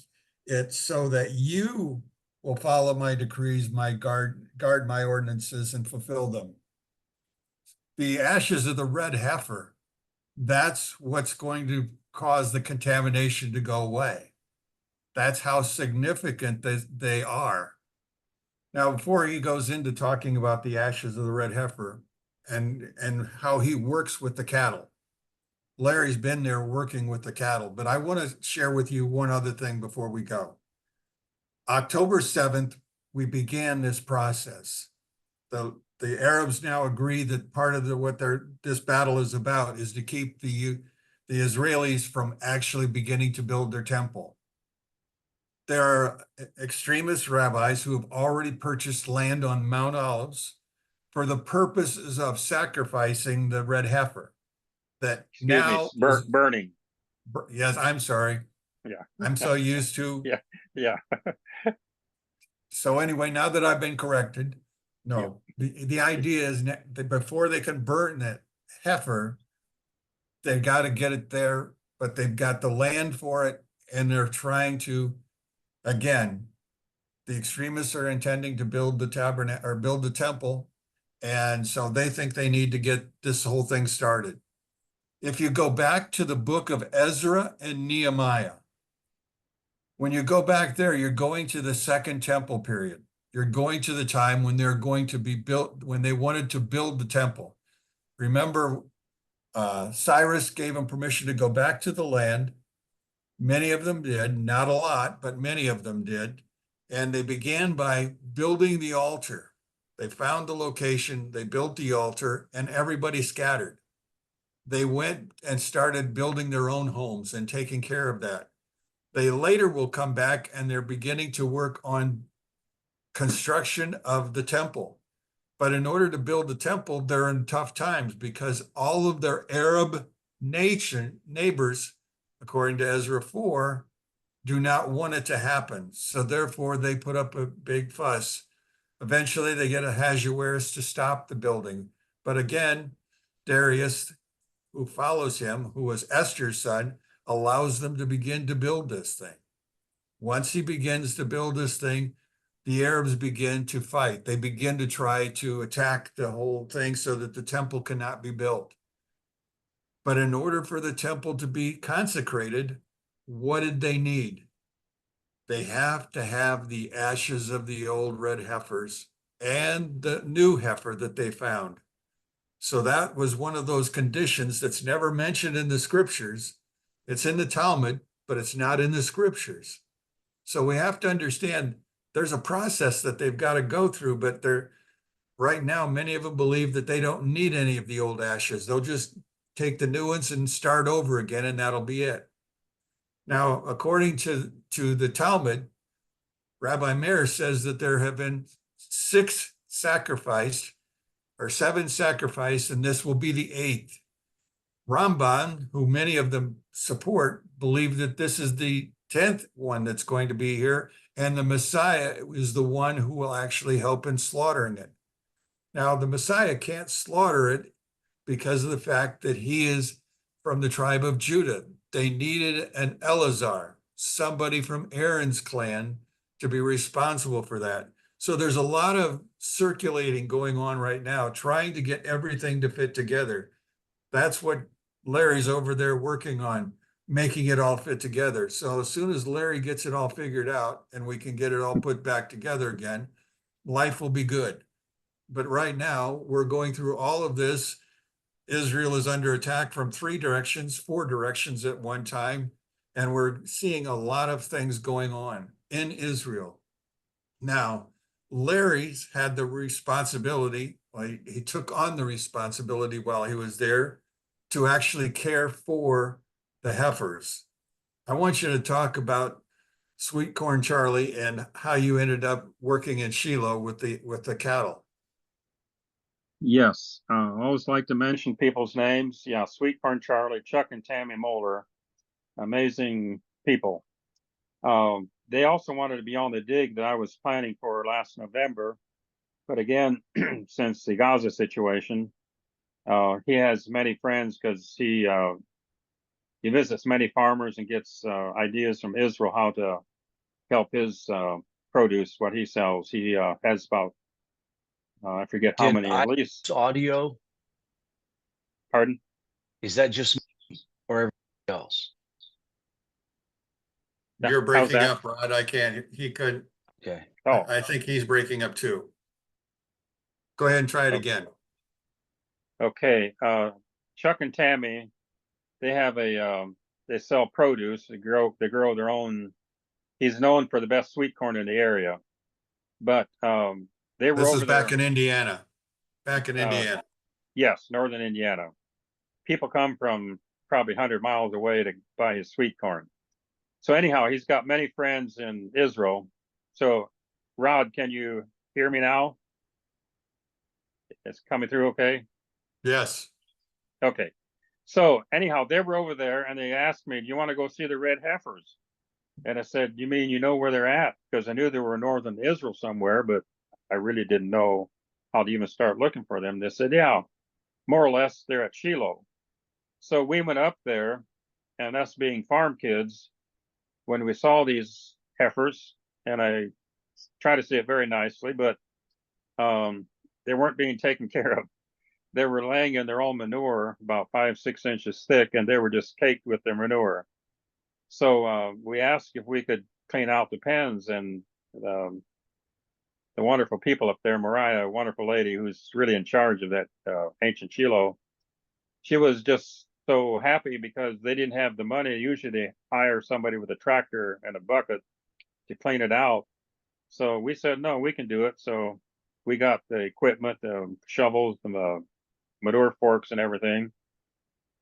it so that you will follow my decrees, guard my ordinances, and fulfill them. The ashes of the red heifer, that's what's going to cause the contamination to go away. That's how significant they are. Now, before he goes into talking about the ashes of the red heifer and how he works with the cattle, Larry's been there working with the cattle, but I want to share with you one other thing before we go. October 7th, we began this process. The Arabs now agree that part of this battle is about is to keep the Israelis from actually beginning to build their temple. There are extremist rabbis who have already purchased land on Mount Olives for the purposes of sacrificing the red heifer. That now Burning. Yes, I'm sorry. Yeah. I'm so used to. Yeah. So anyway, now that I've been corrected, no, the idea is that before they can burn that heifer, they've got to get it there, but they've got the land for it, and they're trying to, again, the extremists are intending to build the tabernacle or build the temple, and so they think they need to get this whole thing started. If you go back to the book of Ezra and Nehemiah, when you go back there, you're going to the Second Temple period. You're going to the time when they're going to be built, when they wanted to build the temple. Remember, Cyrus gave them permission to go back to the land. Many of them did, not a lot, but many of them did. And they began by building the altar. They found the location, they built the altar, and everybody scattered. They went and started building their own homes and taking care of that. They later will come back and they're beginning to work on construction of the temple. But in order to build the temple, they're in tough times because all of their Arab neighbors, according to Ezra 4, do not want it to happen. So therefore, they put up a big fuss. Eventually, they get Ahasuerus to stop the building. But again, Darius, who follows him, who was Esther's son, allows them to begin to build this thing. Once he begins to build this thing, the Arabs begin to fight. They begin to try to attack the whole thing so that the temple cannot be built. But in order for the temple to be consecrated, what did they need? They have to have the ashes of the old red heifers and the new heifer that they found. So that was one of those conditions that's never mentioned in the scriptures. It's in the Talmud, but it's not in the scriptures. So we have to understand there's a process that they've got to go through, but right now, many of them believe that they don't need any of the old ashes. They'll just take the new ones and start over again, and that'll be it. Now, according to the Talmud, Rabbi Meir says that there have been 7 sacrificed, and this will be the 8th. Ramban, who many of them support, believe that this is the 10th one that's going to be here, and the Messiah is the one who will actually help in slaughtering it. Now, the Messiah can't slaughter it because of the fact that he is from the tribe of Judah. They needed an Eleazar, somebody from Aaron's clan, to be responsible for that. So there's a lot of circulating going on right now, trying to get everything to fit together. That's what Larry's over there working on, making it all fit together. So as soon as Larry gets it all figured out and we can get it all put back together again, life will be good. But right now, we're going through all of this. Israel is under attack from 3 directions, 4 directions at one time, and we're seeing a lot of things going on in Israel. Now, Larry's had the responsibility, well, he took on the responsibility while he was there to actually care for the heifers. I want you to talk about Sweet Corn Charlie and how you ended up working in Shiloh with the cattle. Yes, I always like to mention people's names. Yeah, Sweet Corn Charlie, Chuck and Tammy Moeller, amazing people. They also wanted to be on the dig that I was planning for last November. But again, since the Gaza situation, he has many friends because he visits many farmers and gets ideas from Israel how to help his produce, what he sells. He has about, I forget how Did many, I at least, audio? pardon? Is that just me or everybody else? You're How's breaking that? up, Rod. I can't, he could, Okay. Oh, I think he's breaking up too. Go ahead and try it again. okay. Chuck and Tammy, they have they sell produce. They grow their own. He's known for the best sweet corn in the area, but they were This is over back there. in Indiana, back in Indiana. Yes, northern Indiana. People come from probably 100 miles away to buy his sweet corn. So anyhow, he's got many friends in Israel. So, Rod, can you hear me now? It's coming through okay? Yes, Okay. So anyhow, they were over there and they asked me, do you want to go see the red heifers? And I said, you mean you know where they're at? Because I knew they were in northern Israel somewhere, but I really didn't know how to even start looking for them. They said, yeah, more or less they're at Shiloh. So we went up there, and us being farm kids, when we saw these heifers, and I try to say it very nicely, but they weren't being taken care of. They were laying in their own manure, about 5-6 inches thick, and they were just caked with their manure. So we asked if we could clean out the pens, and the wonderful people up there, Mariah, a wonderful lady who's really in charge of that ancient Shiloh, she was just so happy because they didn't have the money. Usually they hire somebody with a tractor and a bucket to clean it out. So we said, no, we can do it. So we got the equipment, the shovels, the manure forks and everything,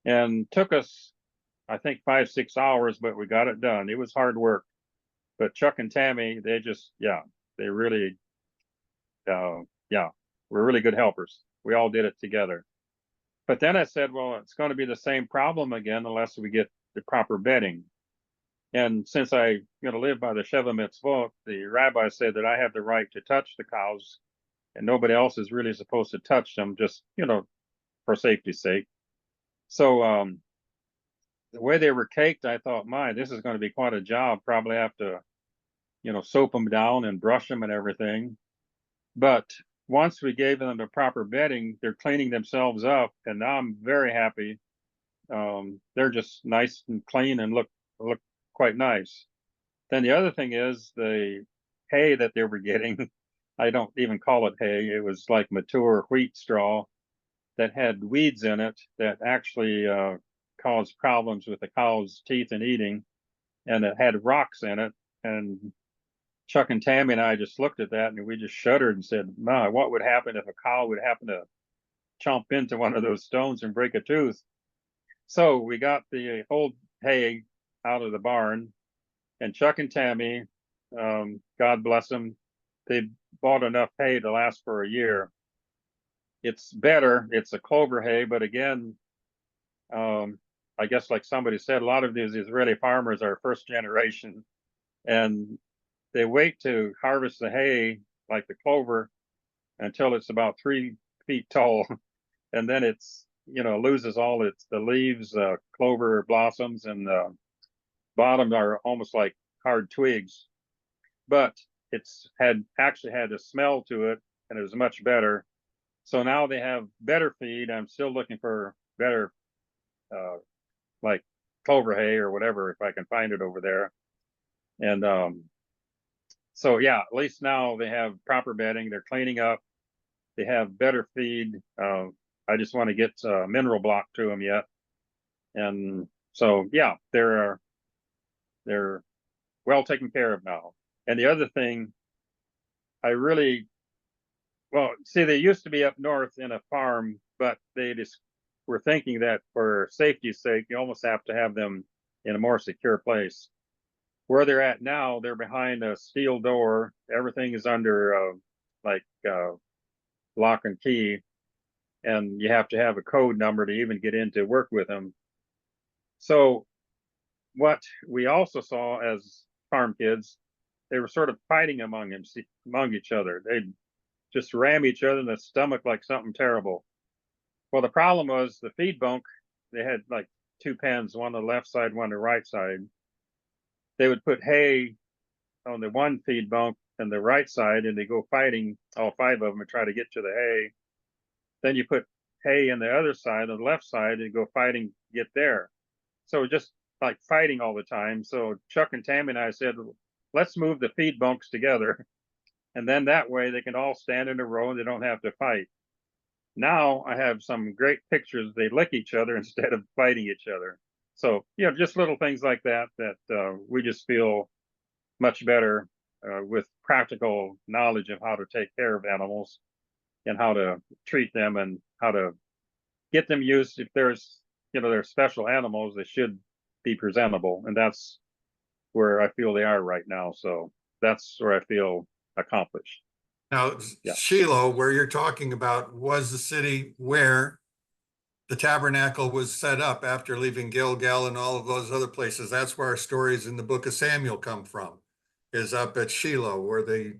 and took us, I think, 5-6 hours, but we got it done. It was hard work. But Chuck and Tammy, they just, yeah, they really, yeah, were really good helpers. We all did it together. But then I said, well, it's going to be the same problem again unless we get the proper bedding. And since I live by the Sheva Mitzvot, the rabbi said that I have the right to touch the cows and nobody else is really supposed to touch them, just, for safety's sake. So the way they were caked, I thought, my, this is going to be quite a job. Probably have to, soap them down and brush them and everything. But once we gave them the proper bedding, they're cleaning themselves up, and now I'm very happy. They're just nice and clean and look quite nice. Then the other thing is the hay that they were getting. I don't even call it hay. It was like mature wheat straw that had weeds in it that actually caused problems with the cow's teeth and eating, and it had rocks in it. And Chuck and Tammy and I just looked at that and we just shuddered and said, "My, what would happen if a cow would happen to chomp into one of those stones and break a tooth?" So we got the old hay out of the barn, and Chuck and Tammy, God bless them, they bought enough hay to last for a year. It's better. It's a clover hay, but again, I guess like somebody said, a lot of these Israeli farmers are first generation, and they wait to harvest the hay, like the clover, until it's about 3 feet tall, and then it's loses all the leaves, clover blossoms, and the bottom are almost like hard twigs. But it's actually had a smell to it, and it was much better. So now they have better feed. I'm still looking for better, like clover hay or whatever, if I can find it over there. And so yeah, at least now they have proper bedding. They're cleaning up. They have better feed. I just want to get mineral block to them yet. And so yeah, they're well taken care of now. And the other thing, well, see, they used to be up north in a farm, but they just were thinking that for safety's sake, you almost have to have them in a more secure place. Where they're at now, they're behind a steel door. Everything is under lock and key, and you have to have a code number to even get in to work with them. So what we also saw as farm kids, they were sort of fighting among each other. They'd just ram each other in the stomach like something terrible. Well, the problem was the feed bunk. They had like two pens, one on the left side, one on the right side. They would put hay on the one feed bunk and the right side, and they go fighting, all five of them, and try to get to the hay. Then you put hay on the other side, on the left side, and go fighting, get there. So just like fighting all the time. So Chuck and Tammy and I said, let's move the feed bunks together. And then that way they can all stand in a row and they don't have to fight. Now I have some great pictures. They lick each other instead of fighting each other. So, just little things like that, we just feel much better with practical knowledge of how to take care of animals and how to treat them and how to get them used. If there's, they're special animals, they should be presentable. And that's where I feel they are right now. So that's where I feel accomplished. Now, Yeah. Shiloh, where you're talking about, was the city where the tabernacle was set up after leaving Gilgal and all of those other places. That's where our stories in the book of Samuel come from, is up at Shiloh, where the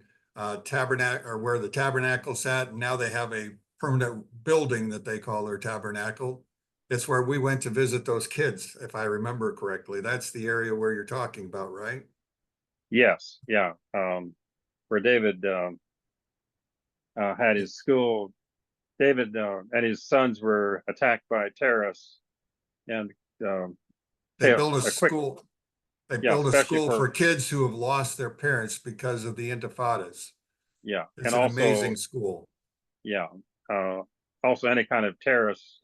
tabernacle sat. And now they have a permanent building that they call their tabernacle. It's where we went to visit those kids, if I remember correctly. That's the area where you're talking about, right? Yes, yeah. Where David had his school. David and his sons were attacked by terrorists, and they built a school. They built a school for kids who have lost their parents because of the intifadas. Yeah, it's an amazing school. Yeah, also any kind of terrorist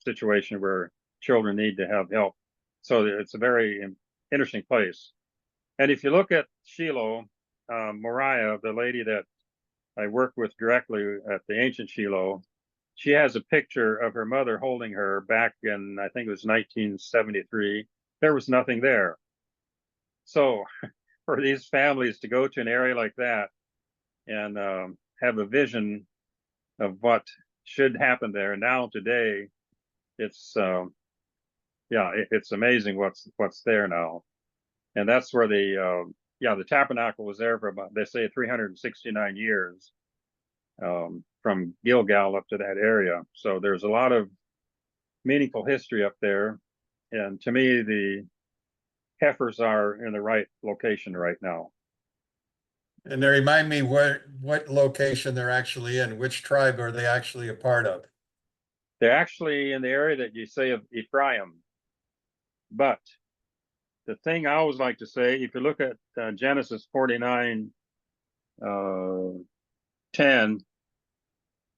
situation where children need to have help. So it's a very interesting place. And if you look at Shiloh, Moriah, the lady that I worked with directly at the ancient Shiloh, she has a picture of her mother holding her back in, I think it was 1973. There was nothing there. So for these families to go to an area like that and have a vision of what should happen there now today, it's it's amazing what's there now. And that's where the tabernacle was there for about, they say, 369 years. From Gilgal up to that area. So there's a lot of meaningful history up there. And to me, the heifers are in the right location right now. And they remind me what location they're actually in. Which tribe are they actually a part of? They're actually in the area that you say of Ephraim. But the thing I always like to say, if you look at Genesis 49, 10,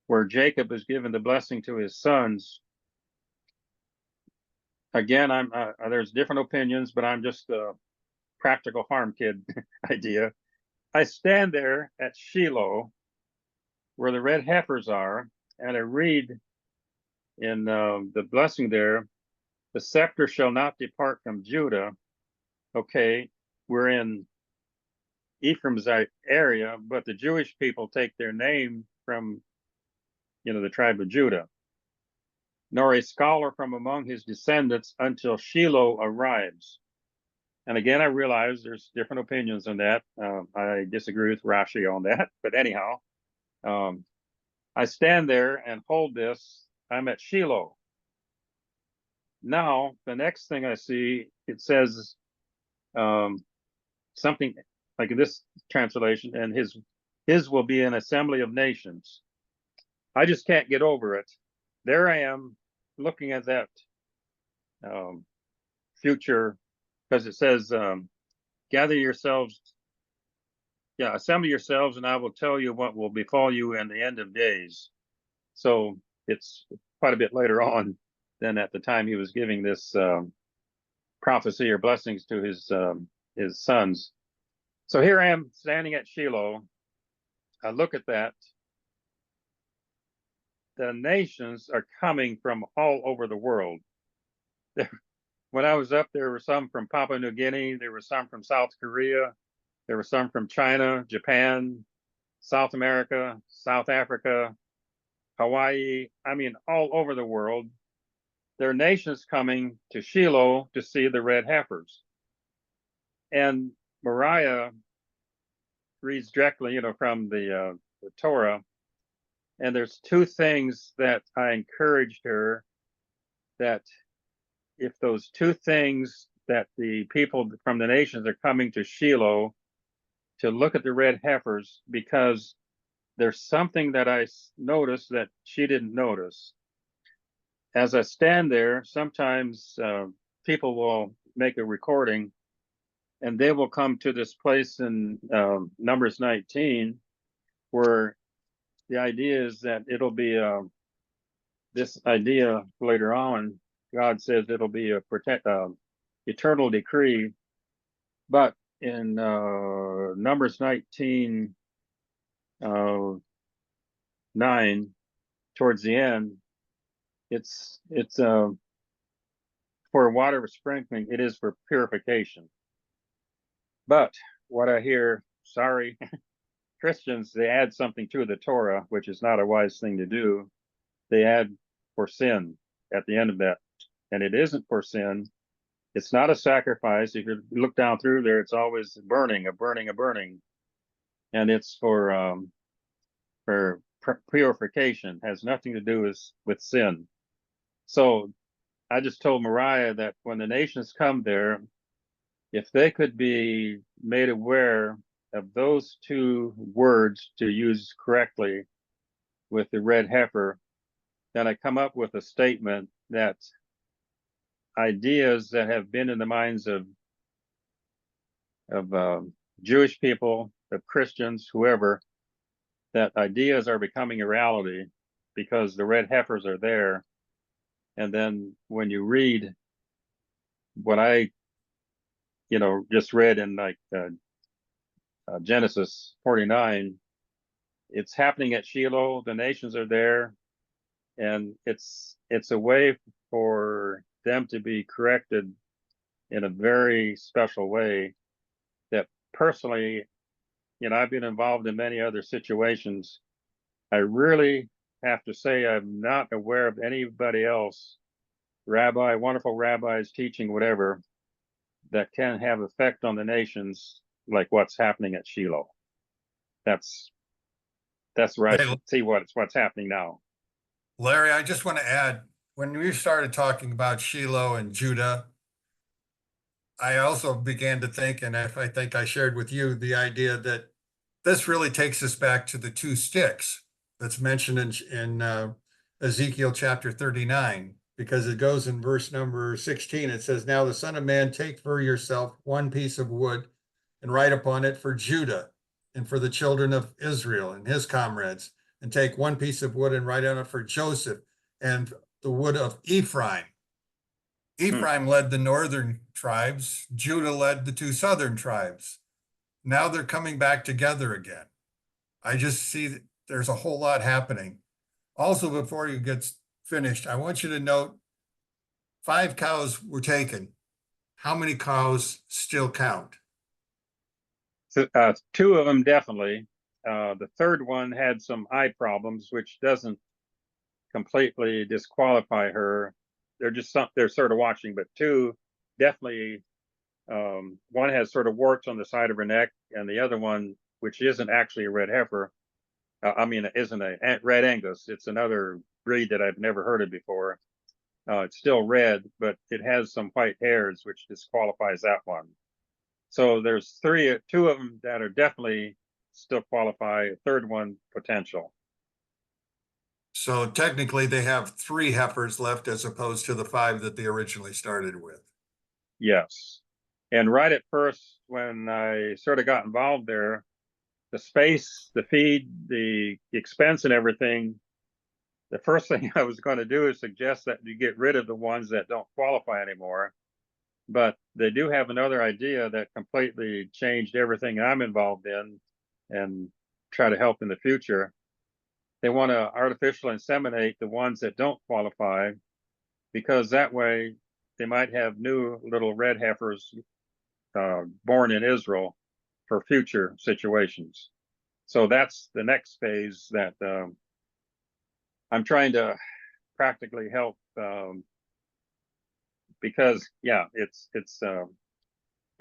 where Jacob is given the blessing to his sons. Again, there's different opinions, but I'm just a practical farm kid idea. I stand there at Shiloh, where the red heifers are, and I read in the blessing there, the scepter shall not depart from Judah. Okay, we're in Ephraim's area, but the Jewish people take their name from the tribe of Judah, nor a scholar from among his descendants until Shiloh arrives. And again, I realize there's different opinions on that. I disagree with Rashi on that, but anyhow, I stand there and hold this. I'm at Shiloh. Now, the next thing I see, it says something like in this translation, and his will be an assembly of nations. I just can't get over it. There I am looking at that future, because it says, gather yourselves, yeah, assemble yourselves, and I will tell you what will befall you in the end of days. So it's quite a bit later on than at the time he was giving this prophecy or blessings to his sons. So here I am standing at Shiloh. I look at that. The nations are coming from all over the world. When I was up, there were some from Papua New Guinea. There were some from South Korea. There were some from China, Japan, South America, South Africa, Hawaii. I mean, all over the world. There are nations coming to Shiloh to see the red heifers. And Moriah reads directly, from the Torah. And there's two things that I encouraged her, that if those two things, that the people from the nations are coming to Shiloh to look at the red heifers, because there's something that I noticed that she didn't notice. As I stand there, sometimes people will make a recording and they will come to this place in Numbers 19, where the idea is that it'll be this idea later on. God says it'll be a eternal decree, but in Numbers 19, 9, towards the end, it's for water sprinkling. It is for purification. But what I hear, sorry, Christians, they add something to the Torah, which is not a wise thing to do. They add for sin at the end of that. And it isn't for sin. It's not a sacrifice. If you look down through there, it's always burning. And it's for purification. It has nothing to do with sin. So I just told Moriah that when the nations come there, if they could be made aware of those two words to use correctly with the red heifer, then I come up with a statement that ideas that have been in the minds of Jewish people, of Christians, whoever, that ideas are becoming a reality because the red heifers are there. And then when you read what I, just read in like Genesis 49, it's happening at Shiloh. The nations are there, and it's a way for them to be corrected in a very special way. That personally, I've been involved in many other situations. I really have to say I'm not aware of anybody else, wonderful rabbis teaching whatever, that can have effect on the nations like what's happening at Shiloh. That's where I should see what's happening now. Larry, I just want to add, when we started talking about Shiloh and Judah, I also began to think, and I think I shared with you the idea that this really takes us back to the two sticks that's mentioned in Ezekiel chapter 39, because it goes in verse number 16. It says, now the Son of Man, take for yourself one piece of wood and write upon it for Judah and for the children of Israel and his comrades, and take one piece of wood and write on it for Joseph and the wood of Ephraim. Ephraim led the northern tribes. Judah led the two southern tribes. Now they're coming back together again. I just see that there's a whole lot happening. Also, before you get finished, I want you to note 5 cows were taken. How many cows still count? So, 2 of them definitely. The third one had some eye problems, which doesn't completely disqualify her. They're sort of watching, but 2 definitely. One has sort of warts on the side of her neck, and the other one, which isn't actually a red heifer, isn't a red Angus. It's another breed that I've never heard of before. It's still red, but it has some white hairs, which disqualifies that one. So there's two of them that are definitely still qualify, a third one potential. So technically they have 3 heifers left as opposed to the 5 that they originally started with. Yes. And right at first, when I sort of got involved there, the space, the feed, the expense and everything, the first thing I was going to do is suggest that you get rid of the ones that don't qualify anymore. But they do have another idea that completely changed everything I'm involved in and try to help in the future. They want to artificially inseminate the ones that don't qualify, because that way they might have new little red heifers born in Israel for future situations. So that's the next phase that I'm trying to practically help, because yeah, it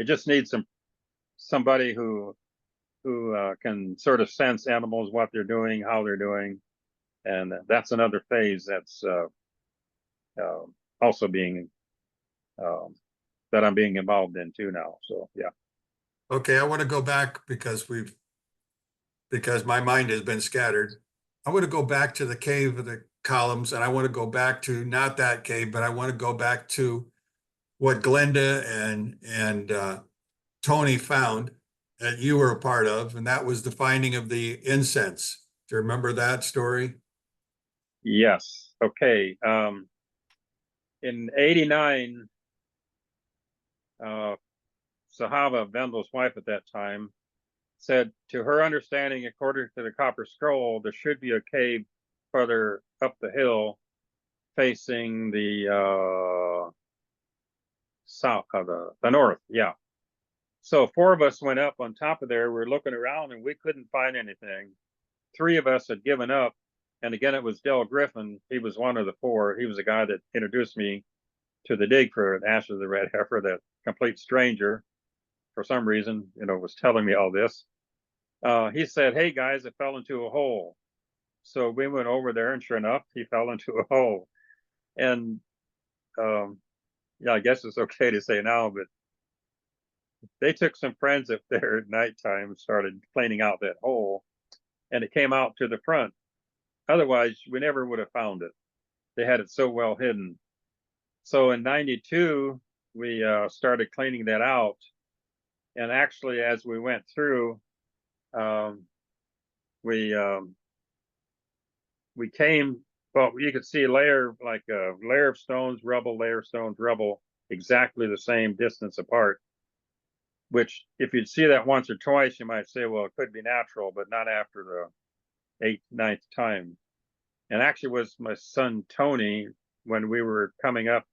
just needs somebody who can sort of sense animals, what they're doing, how they're doing, and that's another phase that's also being that I'm being involved in too now. So yeah. Okay, I want to go back because my mind has been scattered. I want to go back to the cave of the columns, and I want to go back to not that cave, but I want to go back to what Glenda and Tony found that you were a part of, and that was the finding of the incense. Do you remember that story? Yes. Okay. In '89, Sahava, Vendel's wife at that time, said, to her understanding, according to the Copper Scroll, there should be a cave further up the hill facing the south of the north. Yeah. So 4 of us went up on top of there. We were looking around and we couldn't find anything. 3 of us had given up. And again, it was Del Griffin. He was one of the 4. He was the guy that introduced me to the dig for Ash of the Red Heifer, that complete stranger, for some reason, was telling me all this. He said, hey guys, it fell into a hole. So we went over there, and sure enough, he fell into a hole. And yeah, I guess it's okay to say now, but they took some friends up there at nighttime and started cleaning out that hole, and it came out to the front. Otherwise, we never would have found it. They had it so well hidden. So in '92, we started cleaning that out. And actually, as we went through, we came, well, you could see a layer of stones, rubble, exactly the same distance apart. Which, if you'd see that once or twice, you might say, well, it could be natural, but not after the 8th, 9th time. And actually, was my son Tony, when we were coming up,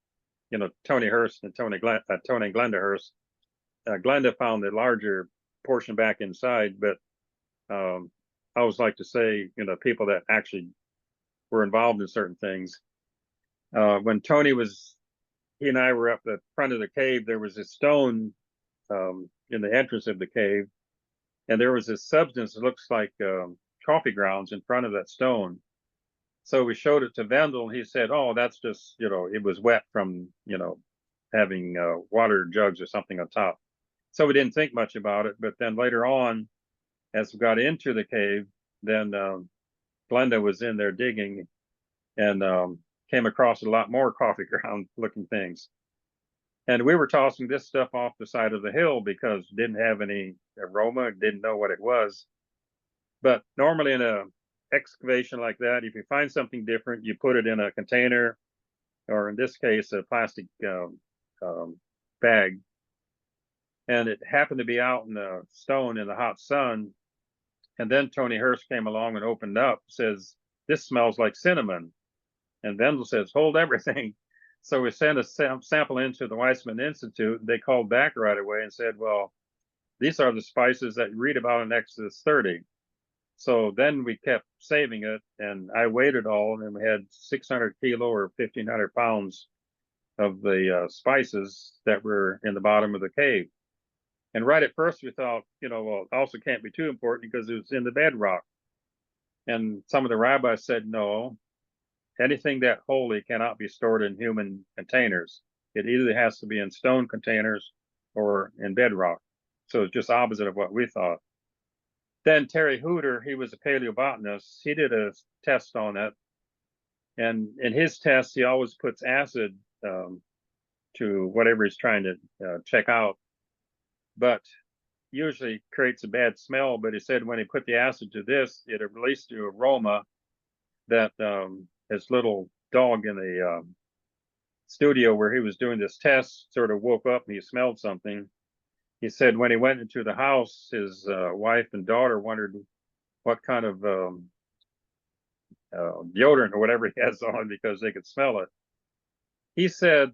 Tony Hurst and Tony and Glenda Hurst. Glenda found the larger portion back inside, but I always like to say, people that actually were involved in certain things. When he and I were up the front of the cave, there was a stone in the entrance of the cave, and there was this substance that looks like coffee grounds in front of that stone. So we showed it to Vendel, and he said, oh, that's just, it was wet from, having water jugs or something on top. So we didn't think much about it. But then later on, as we got into the cave, then Glenda was in there digging and came across a lot more coffee ground looking things. And we were tossing this stuff off the side of the hill because it didn't have any aroma, didn't know what it was. But normally in a excavation like that, if you find something different, you put it in a container, or in this case, a plastic bag. And it happened to be out in the stone in the hot sun. And then Tony Hurst came along and opened up, says, this smells like cinnamon. And Vendel says, hold everything. So we sent a sample into the Weizmann Institute. They called back right away and said, well, these are the spices that you read about in Exodus 30. So then we kept saving it, and I weighed it all, and we had 600 kilo or 1,500 pounds of the spices that were in the bottom of the cave. And right at first we thought, well, it also can't be too important because it was in the bedrock. And some of the rabbis said, no, anything that holy cannot be stored in human containers. It either has to be in stone containers or in bedrock. So it's just opposite of what we thought. Then Terry Hooter, he was a paleobotanist. He did a test on it. And in his test, he always puts acid to whatever he's trying to check out, but usually creates a bad smell. But he said when he put the acid to this, it released an aroma that his little dog in the studio where he was doing this test sort of woke up and he smelled something. He said when he went into the house, his wife and daughter wondered what kind of deodorant or whatever he has on because they could smell it. He said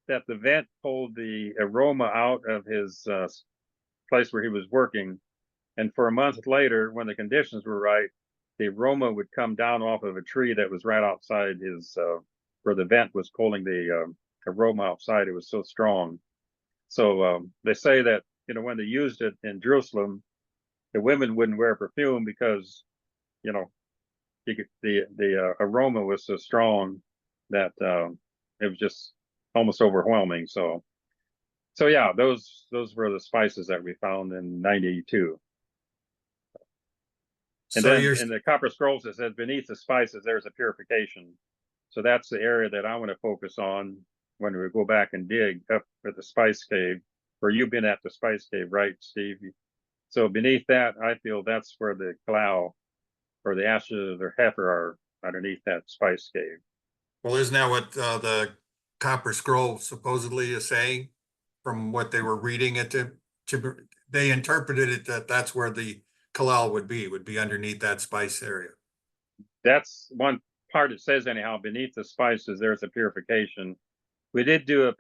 that the vent pulled the aroma out of his place where he was working. And for a month later, when the conditions were right, the aroma would come down off of a tree that was right outside his, where the vent was pulling the aroma outside. It was so strong. So they say that, you know, when they used it in Jerusalem, the women wouldn't wear perfume because, you know, the aroma was so strong that it was just almost overwhelming. So yeah, those were the spices that we found in 92. And So then you're, in the Copper Scrolls, it says beneath the spices, there's a purification. So that's the area that I want to focus on when we go back and dig up at the Spice Cave, where you've been at the Spice Cave, right, Steve? So beneath that, I feel that's where the clow or the ashes of the heifer are underneath that Spice Cave. well, isn't that what the Copper Scroll supposedly is saying? From what they were reading it they interpreted it that that's where the Kalal would be underneath that spice area. That's one part it says anyhow, beneath the spices, there's a purification. We did do a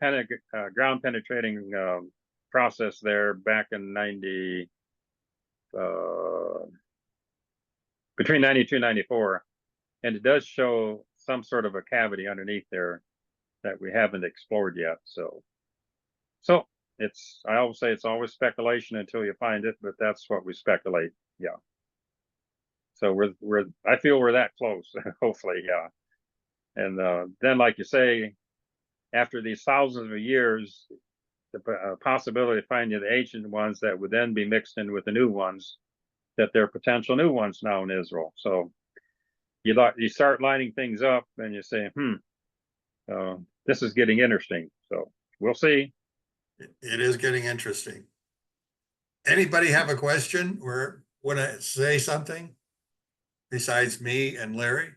ground penetrating process there back in between 92 and 94. And it does show some sort of a cavity underneath there that we haven't explored yet. So I always say it's always speculation until you find it, but that's what we speculate. Yeah. So I feel we're that close, hopefully. Yeah. And then, like you say, after these thousands of years, the possibility of finding the ancient ones that would then be mixed in with the new ones, that there are potential new ones now in Israel. So you start lining things up and you say, this is getting interesting. So we'll see. It is getting interesting. Anybody have a question or want to say something besides me and Larry?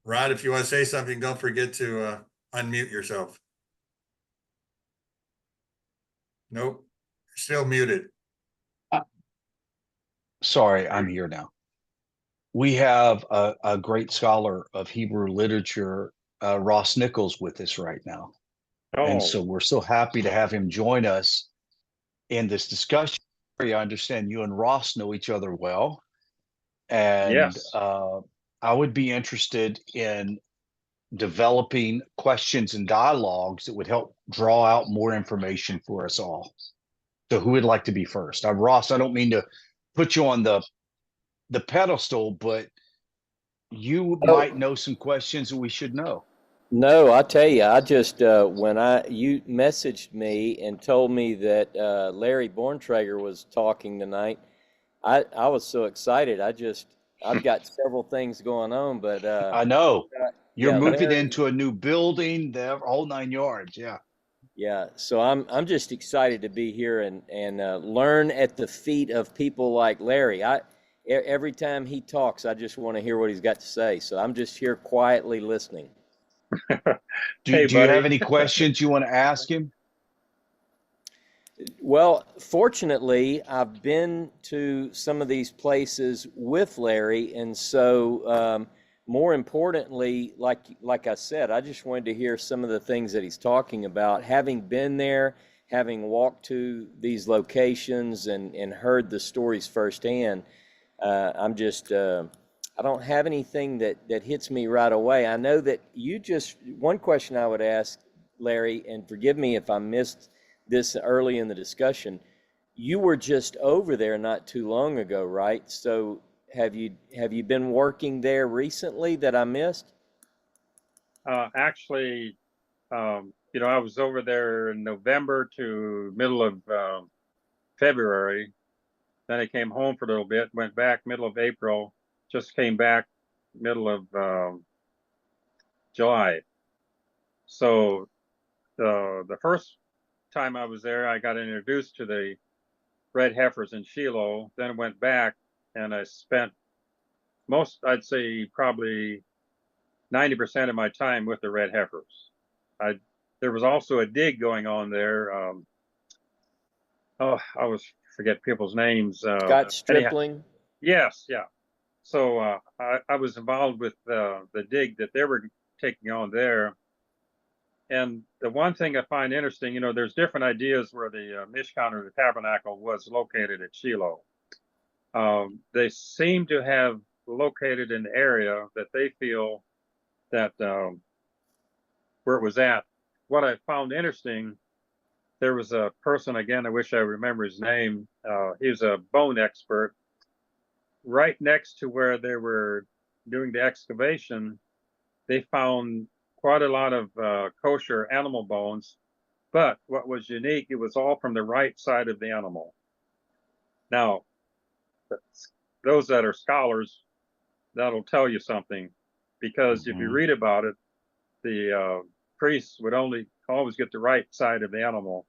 Rod, if you want to say something, don't forget to unmute yourself. Nope, you're still muted. Sorry, I'm here now. We have a great scholar of Hebrew literature, Ross Nichols, with us right now. And so we're so happy to have him join us in this discussion. I understand you and Ross know each other well. And yes. I would be interested in developing questions and dialogues that would help draw out more information for us all. So who would like to be first? Ross, I don't mean to put you on the pedestal, but you might know some questions that we should know. No, I tell you, I just when you messaged me and told me that Larry Borntrager was talking tonight, I was so excited. I've got several things going on, but I know you're moving Larry, into a new building, the whole 9 yards. Yeah. Yeah, so I'm just excited to be here and learn at the feet of people like Larry. Every time he talks, I just want to hear what he's got to say. So I'm just here quietly listening. Do you have any questions you want to ask him? Well, fortunately, I've been to some of these places with Larry, and so more importantly, like I said, I just wanted to hear some of the things that he's talking about. Having been there, having walked to these locations and heard the stories firsthand, I'm just I don't have anything that hits me right away. I know that one question I would ask Larry, and forgive me if I missed this early in the discussion, you were just over there not too long ago, right? So have you been working there recently that I missed? Actually, I was over there in November to middle of February. Then I came home for a little bit, went back middle of April, just came back middle of July. So the first time I was there, I got introduced to the red heifers in Shiloh, then went back and I spent I'd say probably 90% of my time with the red heifers. There was also a dig going on there. I always forget people's names. Scott Stripling. Yes, yeah. So I was involved with the dig that they were taking on there. And the one thing I find interesting, there's different ideas where the Mishkan or the tabernacle was located at Shiloh. They seem to have located an area that they feel that where it was at. What I found interesting, there was a person, again, I wish I remember his name. He was a bone expert. Right next to where they were doing the excavation, they found quite a lot of kosher animal bones. But what was unique, it was all from the right side of the animal. Now, those that are scholars, that'll tell you something, because if you read about it, the priests would always get the right side of the animal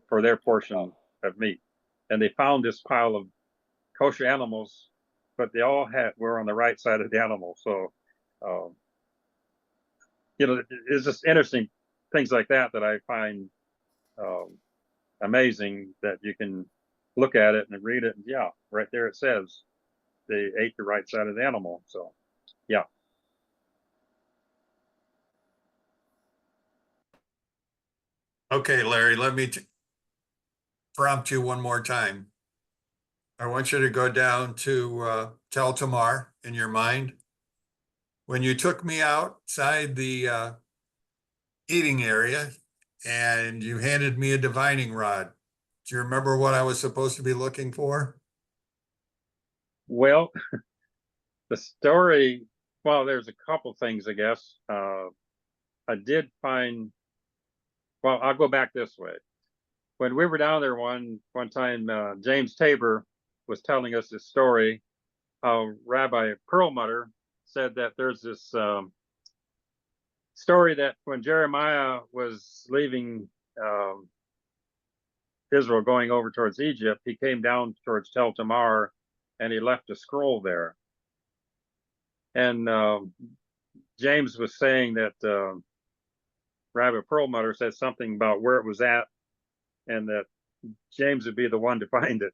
for their portion of meat. And they found this pile of kosher animals, but they all were on the right side of the animal. So, it's just interesting things like that I find amazing, that you can look at it and read it. And yeah, right there it says they ate the right side of the animal. So, yeah. Okay, Larry, let me prompt you one more time. I want you to go down to Tel Tamar in your mind. When you took me outside the eating area and you handed me a divining rod, do you remember what I was supposed to be looking for? Well, the story, well, there's a couple things, I guess. I did find, well, I'll go back this way. When we were down there one time, James Tabor was telling us this story, how Rabbi Perlmutter said that there's this story that when Jeremiah was leaving Israel going over towards Egypt, he came down towards Tel Tamar and he left a scroll there. And James was saying that Rabbi Perlmutter said something about where it was at and that James would be the one to find it.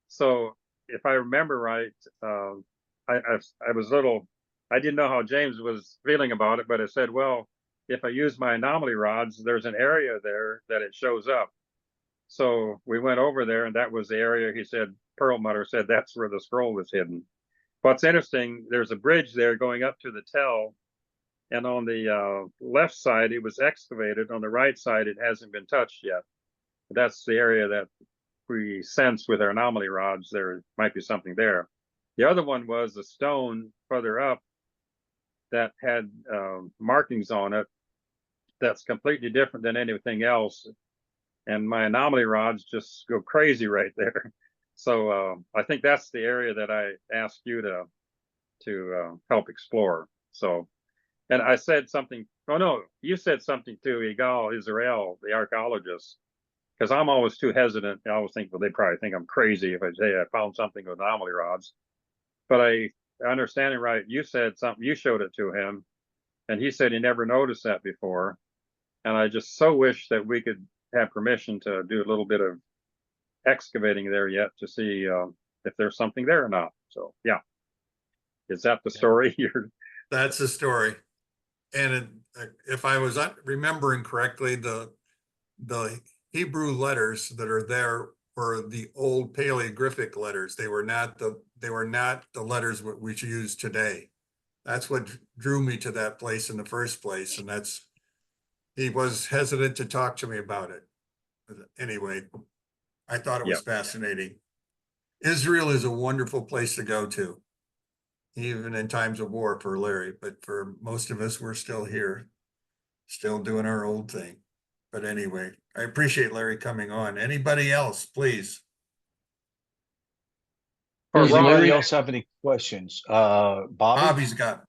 So if I remember right, I was I didn't know how James was feeling about it, but I said, well, if I use my anomaly rods, there's an area there that it shows up. So we went over there, and that was the area. He said, Perlmutter said that's where the scroll was hidden. What's interesting, there's a bridge there going up to the Tel, and on the left side, it was excavated. On the right side, it hasn't been touched yet. That's the area that we sense with our anomaly rods. There might be something there. The other one was a stone further up that had markings on it that's completely different than anything else. And my anomaly rods just go crazy right there. So I think that's the area that I asked you to help explore. So, and I said something, oh no, you said something to Igal Israel, the archaeologist, because I'm always too hesitant. I always think, well, they probably think I'm crazy if I say I found something with anomaly rods. But I understand it right, you said something, you showed it to him, and he said he never noticed that before. And I just so wish that we could have permission to do a little bit of excavating there yet to see if there's something there or not. So yeah, is that the story? That's the story. And if I was remembering correctly, the Hebrew letters that are there were the old paleographic letters. They were not the letters we use today. That's what drew me to that place in the first place, and he was hesitant to talk to me about it. But anyway, I thought it was fascinating. Israel is a wonderful place to go to, even in times of war for Larry, but for most of us, we're still here. still doing our old thing. But anyway, I appreciate Larry coming on. Anybody else, please? For Does Does Ron, anybody Larry, else have any questions? Bobby? Bobby's got,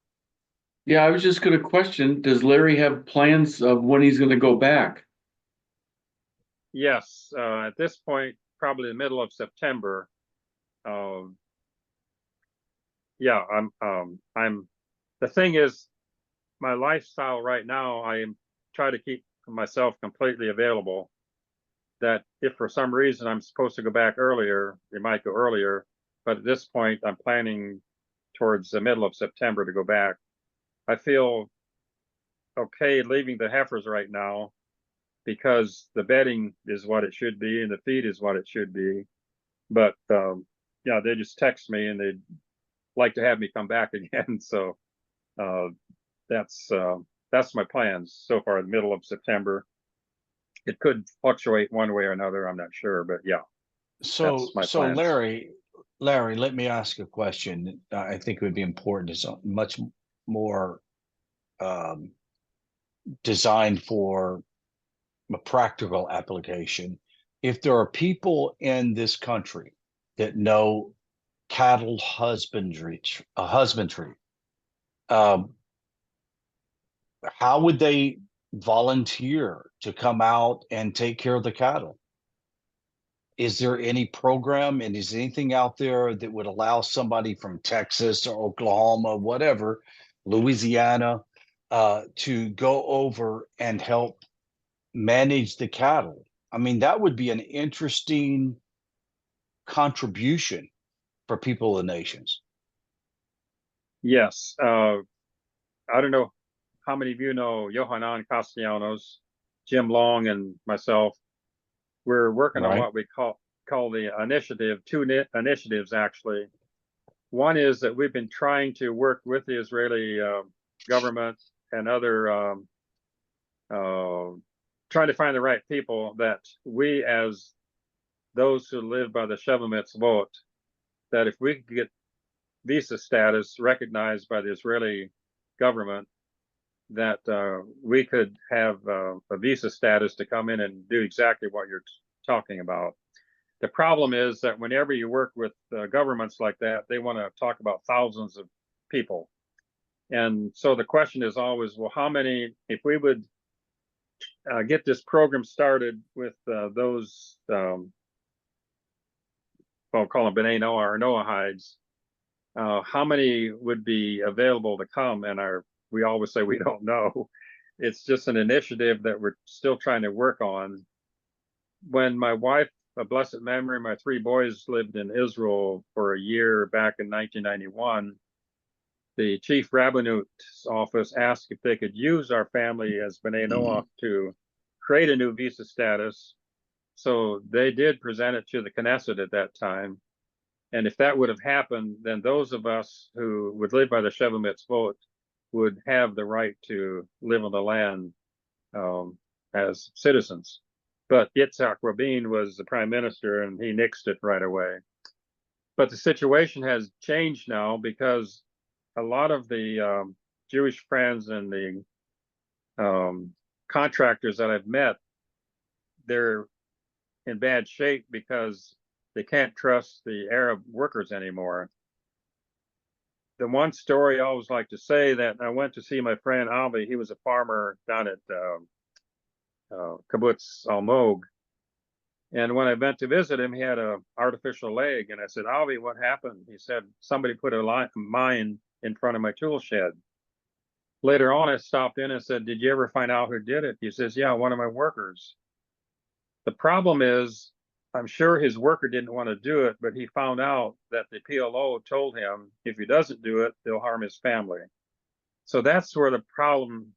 yeah, I was just gonna question, does Larry have plans of when he's gonna go back? yes, at this point, probably the middle of September. Um, yeah, I'm, the thing is, my lifestyle right now, I am try to keep myself completely available. That if for some reason I'm supposed to go back earlier, it might go earlier. But at this point, I'm planning towards the middle of September to go back. I feel okay leaving the heifers right now because the bedding is what it should be and the feed is what it should be. But yeah, they just text me and they'd like to have me come back again. So uh, that's my plans so far. The middle of September. It could fluctuate one way or another. I'm not sure, but yeah, So, that's my so plans. Larry, let me ask a question. I think it would be important. It's much more designed for a practical application. If there are people in this country that know cattle husbandry, um, how would they volunteer to come out and take care of the cattle? Is there any program and is anything out there that would allow somebody from Texas or Oklahoma, whatever, Louisiana, to go over and help manage the cattle? I mean, that would be an interesting contribution for people of the nations. Yes, I don't know how many of you know Yohanan Castellanos, Jim Long, and myself. We're working on Right. what we call the initiative. Two initiatives actually. One is that we've been trying to work with the Israeli government and other trying to find the right people that we, as those who live by the Sheva Mitzvot, that if we could get visa status recognized by the Israeli government, that we could have a visa status to come in and do exactly what you're talking about. The problem is that whenever you work with governments like that, they want to talk about thousands of people. And so the question is always, well, how many, if we would get this program started with those, I'll call them B'nai Noah or Noahides, how many would be available to come? And we always say we don't know. It's just an initiative that we're still trying to work on. When my wife, a blessed memory, my three boys lived in Israel for a year back in 1991, the chief rabbinute's office asked if they could use our family as B'nai Noah to create a new visa status. So they did present it to the Knesset at that time. And if that would have happened, then those of us who would live by the Sheva Mitzvot would have the right to live on the land as citizens. But Yitzhak Rabin was the prime minister and he nixed it right away. But the situation has changed now because a lot of the Jewish friends and the contractors that I've met, they're in bad shape because they can't trust the Arab workers anymore. The one story I always like to say that I went to see my friend Avi. He was a farmer down at Kibbutz Almog. And when I went to visit him, he had an artificial leg. And I said, Avi, what happened? He said, somebody put a mine in front of my tool shed. Later on, I stopped in and said, did you ever find out who did it? He says, yeah, one of my workers. The problem is, I'm sure his worker didn't want to do it, but he found out that the PLO told him if he doesn't do it, they'll harm his family. So that's where the problem,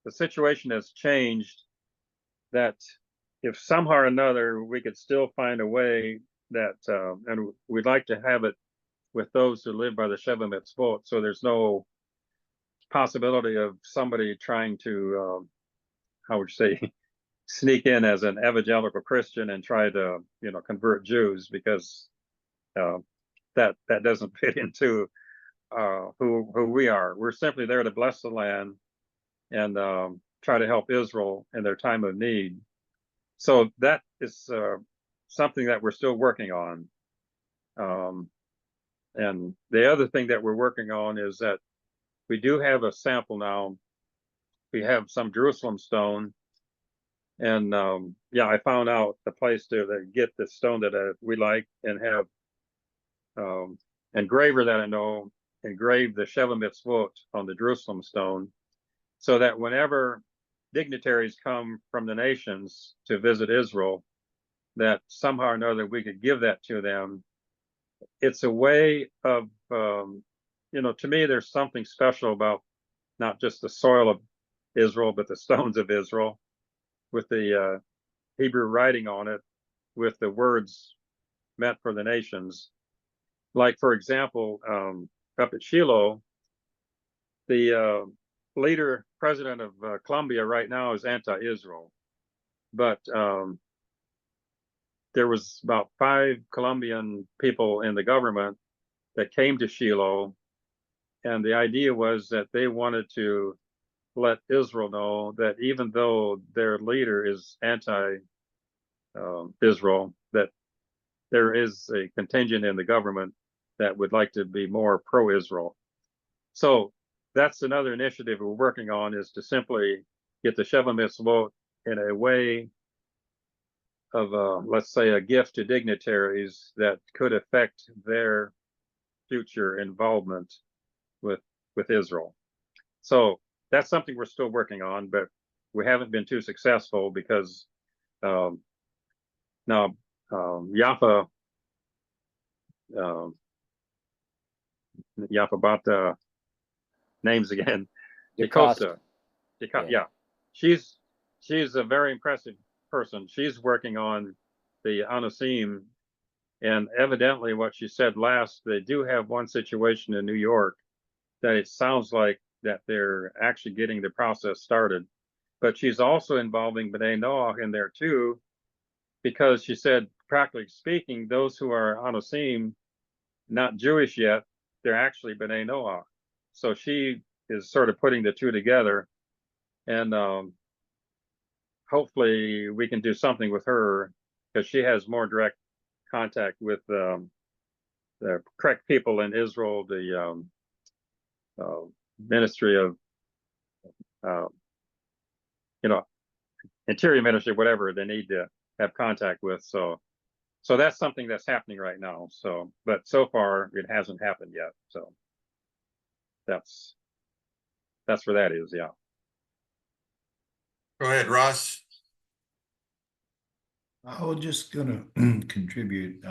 the situation has changed, that if somehow or another we could still find a way that, and we'd like to have it with those who live by the Sheva Mitzvot, so there's no possibility of somebody trying to, how would you say, sneak in as an evangelical Christian and try to, convert Jews, because that doesn't fit into who we are. We're simply there to bless the land, and try to help Israel in their time of need. So that is something that we're still working on. And the other thing that we're working on is that we do have a sample now. We have some Jerusalem stone. And yeah, I found out the place to get the stone that we like, and have engraver that I know engrave the Sheva Mitzvot on the Jerusalem stone, so that whenever dignitaries come from the nations to visit Israel, that somehow or another we could give that to them. It's a way of, to me, there's something special about not just the soil of Israel, but the stones of Israel, with the Hebrew writing on it, with the words meant for the nations. Like, for example, up at Shiloh, the president of Colombia right now is anti-Israel, but there was about 5 Colombian people in the government that came to Shiloh, and the idea was that they wanted to let Israel know that even though their leader is anti-Israel, that there is a contingent in the government that would like to be more pro-Israel. So that's another initiative we're working on, is to simply get the Sheva Mitzvot in a way of, let's say, a gift to dignitaries that could affect their future involvement with Israel. So that's something we're still working on, but we haven't been too successful because now Yafa Bata, names again, DaCosta. Yeah, she's a very impressive person. She's working on the Anosim, and evidently what she said last, they do have one situation in New York that it sounds like that they're actually getting the process started, but she's also involving B'nai Noach in there too, because she said, practically speaking, those who are Anosim, not Jewish yet, they're actually B'nai Noach. So she is sort of putting the two together, and hopefully we can do something with her, because she has more direct contact with the correct people in Israel, the Ministry of, Interior Ministry, whatever they need to have contact with. So that's something that's happening right now. So, but so far it hasn't happened yet. So that's where that is. Yeah. Go ahead, Ross. I was just gonna contribute.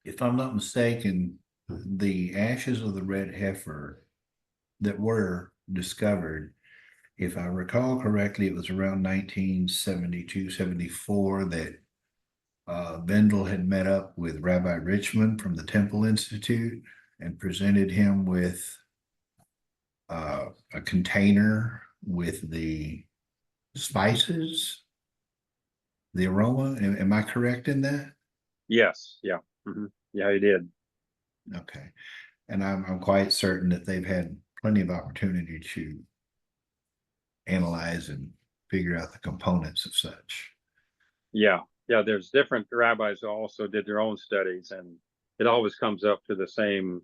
If I'm not mistaken, the ashes of the red heifer that were discovered, if I recall correctly, it was around 1972, 74 that Vendel had met up with Rabbi Richmond from the Temple Institute and presented him with a container with the spices, the aroma. Am I correct in that? Yes. Yeah. Mm-hmm. Yeah, he did. Okay. And I'm quite certain that they've had plenty of opportunity to analyze and figure out the components of such. Yeah. Yeah. There's different rabbis who also did their own studies, and it always comes up to the same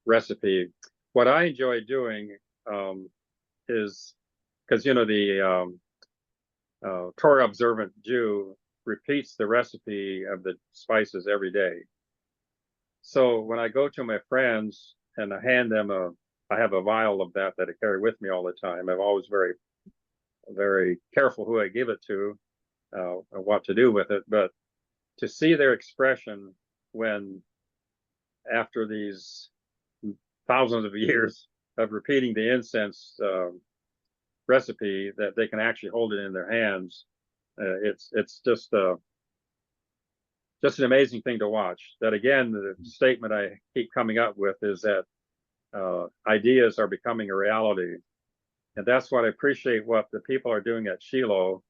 recipe. What I enjoy doing is, because the Torah observant Jew repeats the recipe of the spices every day. So when I go to my friends and I hand them I have a vial of that I carry with me all the time. I'm always very, very careful who I give it to, and what to do with it. But to see their expression when, after these thousands of years of repeating the incense recipe, that they can actually hold it in their hands, it's just an amazing thing to watch. That, again, the statement I keep coming up with is that ideas are becoming a reality, and that's what I appreciate what the people are doing at Shiloh,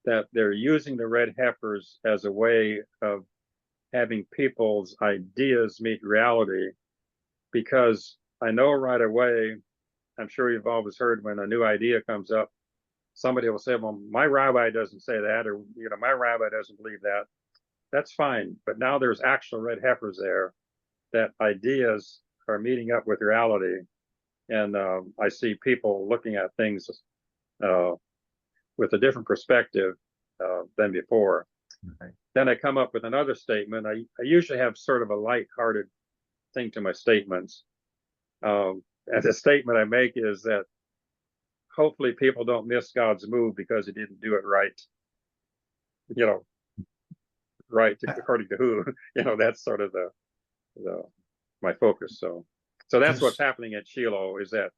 that they're using the red heifers as a way of having people's ideas meet reality. Because I know right away I'm sure you've always heard when a new idea comes up, somebody will say, well, my rabbi doesn't say that, or, my rabbi doesn't believe that. That's fine. But now there's actual red heifers there that ideas are meeting up with reality. And I see people looking at things with a different perspective than before. Right. Then I come up with another statement. I usually have sort of a light-hearted thing to my statements. And the statement I make is that hopefully people don't miss God's move because he didn't do it right. Right according to who? That's sort of the my focus. So that's what's happening at Shiloh, is that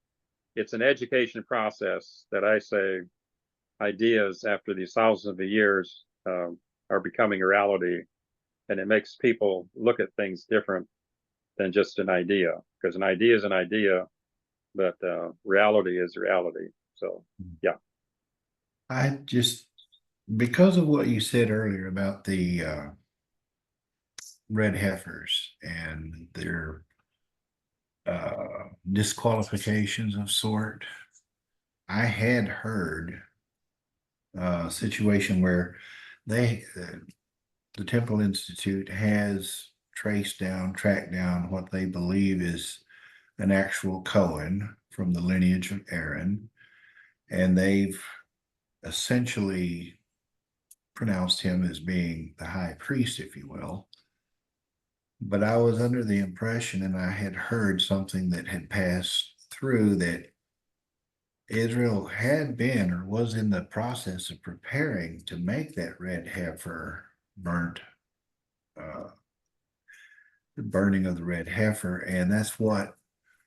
it's an education process that I say ideas after these thousands of years are becoming a reality, and it makes people look at things different than just an idea, because an idea is an idea, but reality is reality. So yeah. I just, because of what you said earlier about the red heifers and their disqualifications of sort, I had heard a situation where the Temple Institute has tracked down what they believe is an actual Cohen from the lineage of Aaron, and they've essentially pronounced him as being the high priest, if you will. But I was under the impression, and I had heard something that had passed through, that Israel had been or was in the process of preparing to make that red heifer burnt, the burning of the red heifer, and that's what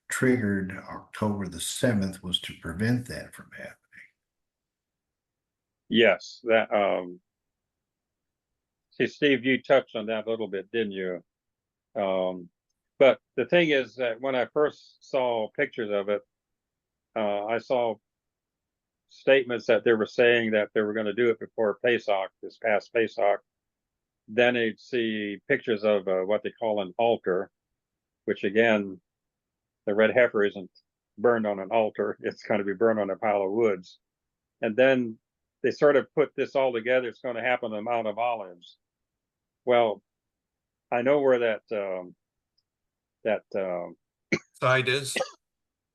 triggered October the 7th, was to prevent that from happening. Yes, that see, Steve, you touched on that a little bit, didn't you? But the thing is that when I first saw pictures of it, I saw statements that they were saying that they were going to do it before Pesach, this past Pesach. Then they'd see pictures of what they call an altar, which again, the red heifer isn't burned on an altar. It's going to be burned on a pile of woods. And then they sort of put this all together. It's going to happen on the Mount of Olives. Well, I know where that Side is,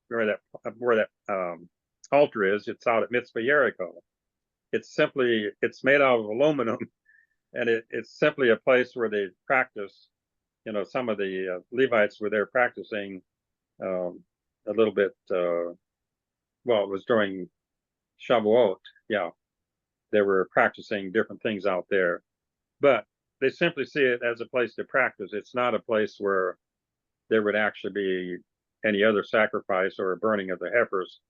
where that altar is. It's out at Mitzvah Jericho. It's made out of aluminum, and it's simply a place where they practice. Some of the Levites were there practicing a little bit. Well, it was during Shavuot. Yeah, they were practicing different things out there, but they simply see it as a place to practice. It's not a place where there would actually be any other sacrifice or a burning of the heifers.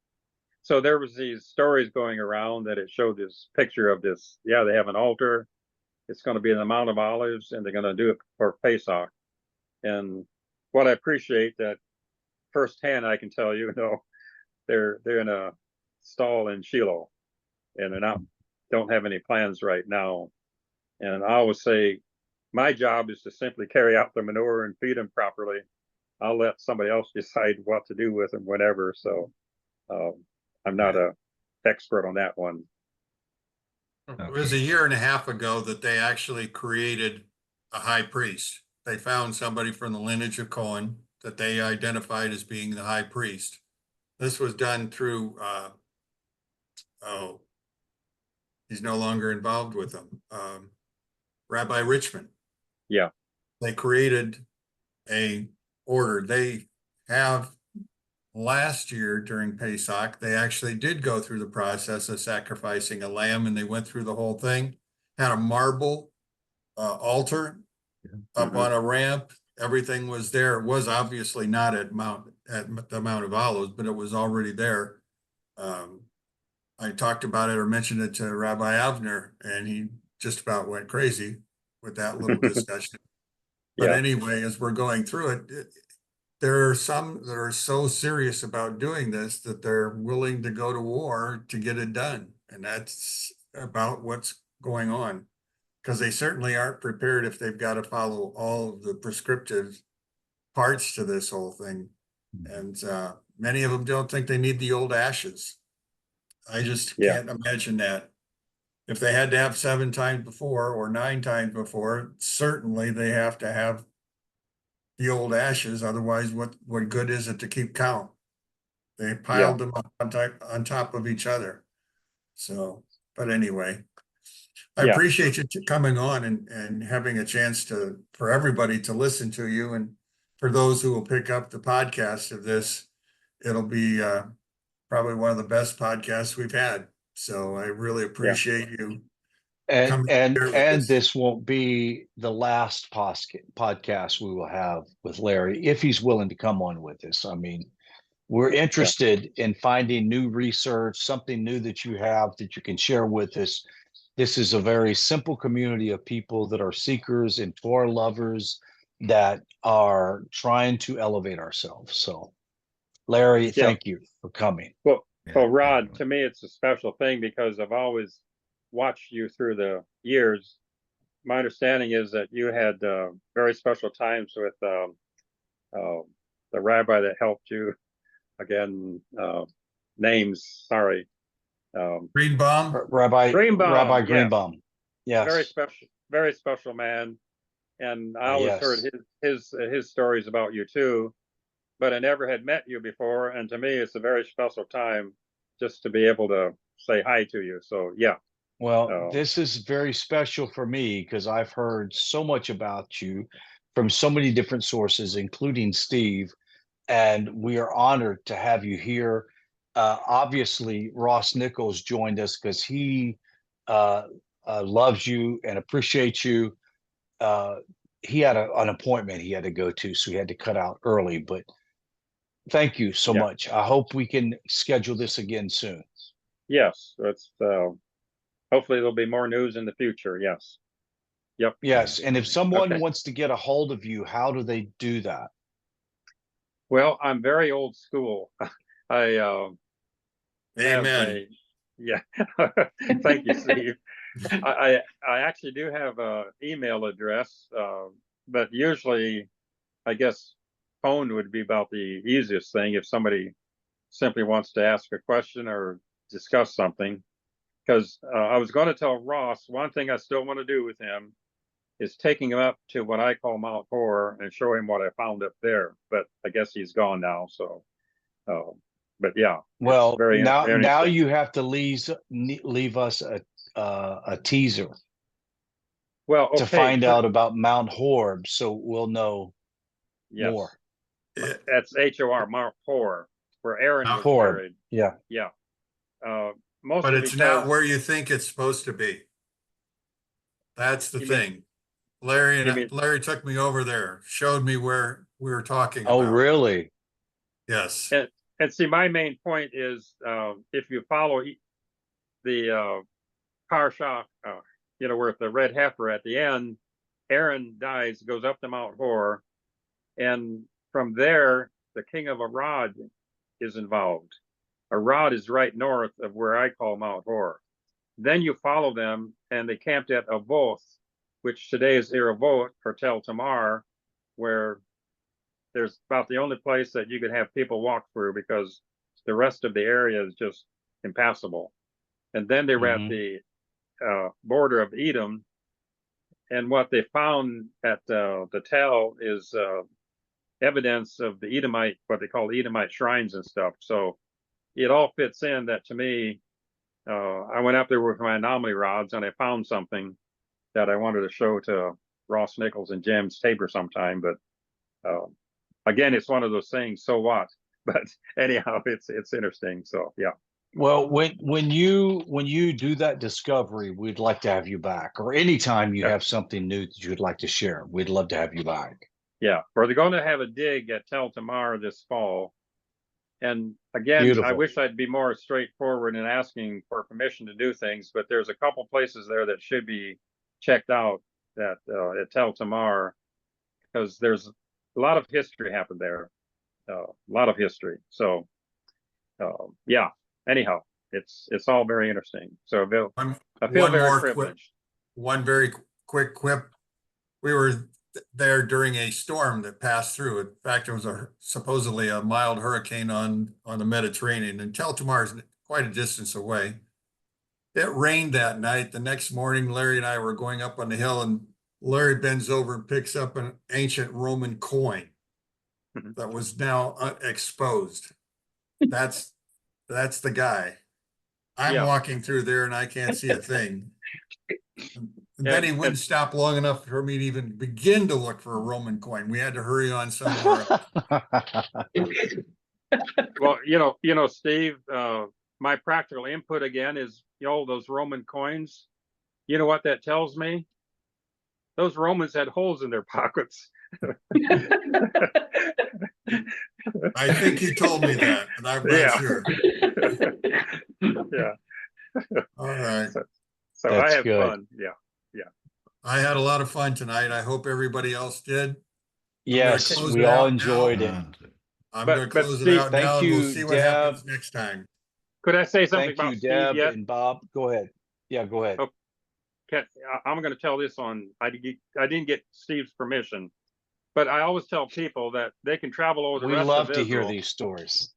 So there was these stories going around that it showed this picture of this. Yeah, they have an altar. It's going to be in the Mount of Olives, and they're going to do it for Pesach. And what I appreciate, that firsthand, I can tell you, they're in a stall in Shiloh, and don't have any plans right now. And I always say, my job is to simply carry out the manure and feed them properly. I'll let somebody else decide what to do with them, whatever. So I'm not an expert on that one. it was a year and a half ago that they actually created a high priest. They found somebody from the lineage of Cohen that they identified as being the high priest. This was done through, he's no longer involved with them, Rabbi Richmond. Yeah. They created a order. They have, last year during Pesach, they actually did go through the process of sacrificing a lamb, and they went through the whole thing, had a marble altar up on a ramp. Everything was there. It was obviously not at the Mount of Olives, but it was already there. I talked about it or mentioned it to Rabbi Avner, and he just about went crazy with that little discussion. But anyway, as we're going through it, there are some that are so serious about doing this that they're willing to go to war to get it done. And that's about what's going on, because they certainly aren't prepared if they've got to follow all of the prescriptive parts to this whole thing. And many of them don't think they need the old ashes. I just Yeah. can't imagine that. If they had to have 7 times before or 9 times before, certainly they have to have the old ashes. Otherwise, what good is it to keep count? They piled them up on top of each other. So, but anyway, I Yeah. appreciate you coming on and having a chance for everybody to listen to you. And for those who will pick up the podcast of this, it'll be probably one of the best podcasts we've had. So I really appreciate you And coming and here with and this. this won't be the last podcast we will have with Larry if he's willing to come on with us. I mean, we're interested in finding new research, something new that you have that you can share with us. This is a very simple community of people that are seekers and Torah lovers that are trying to elevate ourselves. So, Larry, Yeah. thank you for coming. Well, Yeah, well, Rod, definitely. to me, it's a special thing because I've always watched you through the years. My understanding is that you had very special times with the rabbi that helped you. Again, names, sorry. Greenbaum, Greenbaum, Rabbi yeah, Greenbaum. Yes. very special man. And I always heard Yes. his stories about you too, but I never had met you before. And to me, it's a very special time just to be able to say hi to you. So yeah, Well, this is very special for me because I've heard so much about you from so many different sources, including Steve, and we are honored to have you here. Obviously, Ross Nichols joined us because he uh, loves you and appreciates you. Uh, he had an appointment he had to go to, so he had to cut out early. But thank you so yeah, much. I hope we can schedule this again soon. yes, it's hopefully there'll be more news in the future. Yes, yep. Yes, and if someone Okay. wants to get a hold of you, how do they do that? Well, I'm very old school. I have amen. a yeah. Thank you, Steve. I actually do have a email address, but usually I guess phone would be about the easiest thing if somebody simply wants to ask a question or discuss something. Because I was going to tell Ross one thing I still want to do with him is taking him up to what I call Mount Horror and show him what I found up there. But I guess he's gone now. So, but yeah, it's Well, very now interesting. you have to leave us a teaser Well, to okay, find out about Mount Horeb, so we'll know yes, more. that's HOR, Mount Horror, where Aaron Mount was Horeb, buried. yeah. Yeah, But mostly it's not because where you think it's supposed to be. That's the you mean thing. Larry you and mean Larry took me over there, showed me where we were talking Oh, about. really? Yes. and see, my main point is if you follow the parsha, where the red heifer at the end, Aaron dies, goes up to Mount Hor, and from there, the king of Arad is involved. Arad is right north of where I call Mount Hor. Then you follow them, and they camped at Avoth, which today is Iravot or Tel Tamar, where there's about the only place that you could have people walk through because the rest of the area is just impassable. And then they were at the border of Edom, and what they found at the Tel is evidence of the Edomite, what they call Edomite shrines and stuff. So it all fits in that to me. I went up there with my anomaly rods and I found something that I wanted to show to Ross Nichols and James Tabor sometime. But again, it's one of those things. So what? But anyhow, it's interesting. So yeah. Well, when you do that discovery, we'd like to have you back. Or anytime you Yeah. have something new that you'd like to share, we'd love to have you back. Yeah, we're going to have a dig at Tel Tamar this fall. And again, I Beautiful. wish I'd be more straightforward in asking for permission to do things, but there's a couple places there that should be checked out at Tel Tamar because there's a lot of history happened there, a lot of history. So yeah. Anyhow, it's all very interesting. So I feel One very more privileged. one very quick quip. We were there during a storm that passed through. In fact, it was supposedly a mild hurricane on the Mediterranean, and Tel Tamar is quite a distance away. It rained that night. The next morning, Larry and I were going up on the hill, and Larry bends over and picks up an ancient Roman coin that was now exposed. That's the guy. I'm Yeah. walking through there and I can't see a thing. And then he wouldn't stop long enough for me to even begin to look for a Roman coin. We had to hurry on somewhere. Well, Steve, my practical input again is, those Roman coins. You know what that tells me? Those Romans had holes in their pockets. I think he told me that, but I'm not Yeah. sure. Yeah. All right. So That's I have good. fun. Yeah. I had a lot of fun tonight. I hope everybody else did. Yes, close we it all out enjoyed it. I'm But- going to but close it Steve, out thank now and we'll you, see what happens Deb. next time. Could I say something Thank about you, Steve Deb yet? and Bob. Go ahead. Yeah, go ahead. Oh, I'm going to tell this on. I didn't get Steve's permission, but I always tell people that they can travel over the We rest love of to Israel. hear these stories.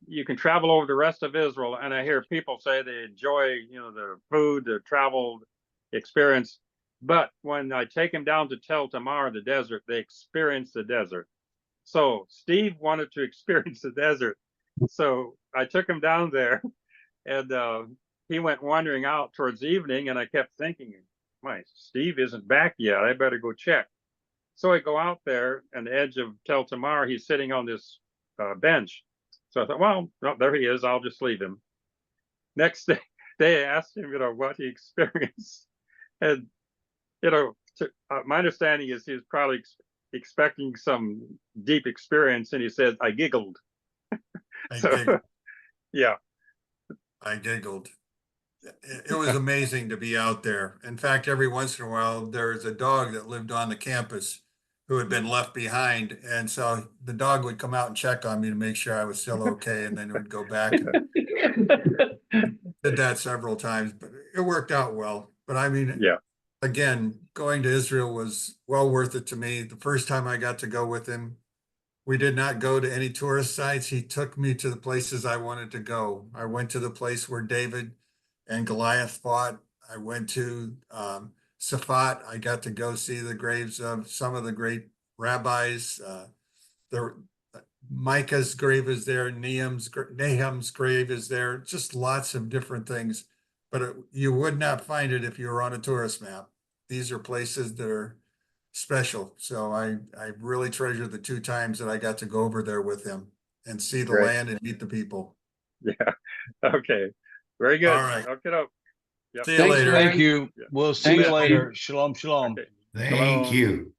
You can travel over the rest of Israel, and I hear people say they enjoy, the food, the travel experience. But when I take them down to Tel Tamar, the desert, they experience the desert. So Steve wanted to experience the desert, so I took him down there, and he went wandering out towards evening, and I kept thinking, my Steve isn't back yet. I better go check. So I go out there, and the edge of Tel Tamar, he's sitting on this bench. So I thought, well, there he is. I'll just leave him. Next day, I asked him, what he experienced. And, my understanding is he was probably expecting some deep experience. And he said, I giggled. So, yeah. I giggled. It was amazing to be out there. In fact, every once in a while, there's a dog that lived on the campus who had been left behind. And so the dog would come out and check on me to make sure I was still okay. And then it would go back. Did that several times, but it worked out well. But I mean, Yeah. Again, going to Israel was well worth it to me. The first time I got to go with him, we did not go to any tourist sites. He took me to the places I wanted to go. I went to the place where David and Goliath fought. I went to Safat. I got to go see the graves of some of the great rabbis. Micah's grave is there. Nahum's grave is there. Just lots of different things. But you would not find it if you were on a tourist map. These are places that are special. So I really treasure the 2 times that I got to go over there with him and see the Great. land and meet the people. Yeah. Okay. Very good. All right. Okay. Yep. See you Thanks, later. Larry. Thank you. Yeah. We'll see Thanks, you later. Shalom, shalom. Okay. Thank you.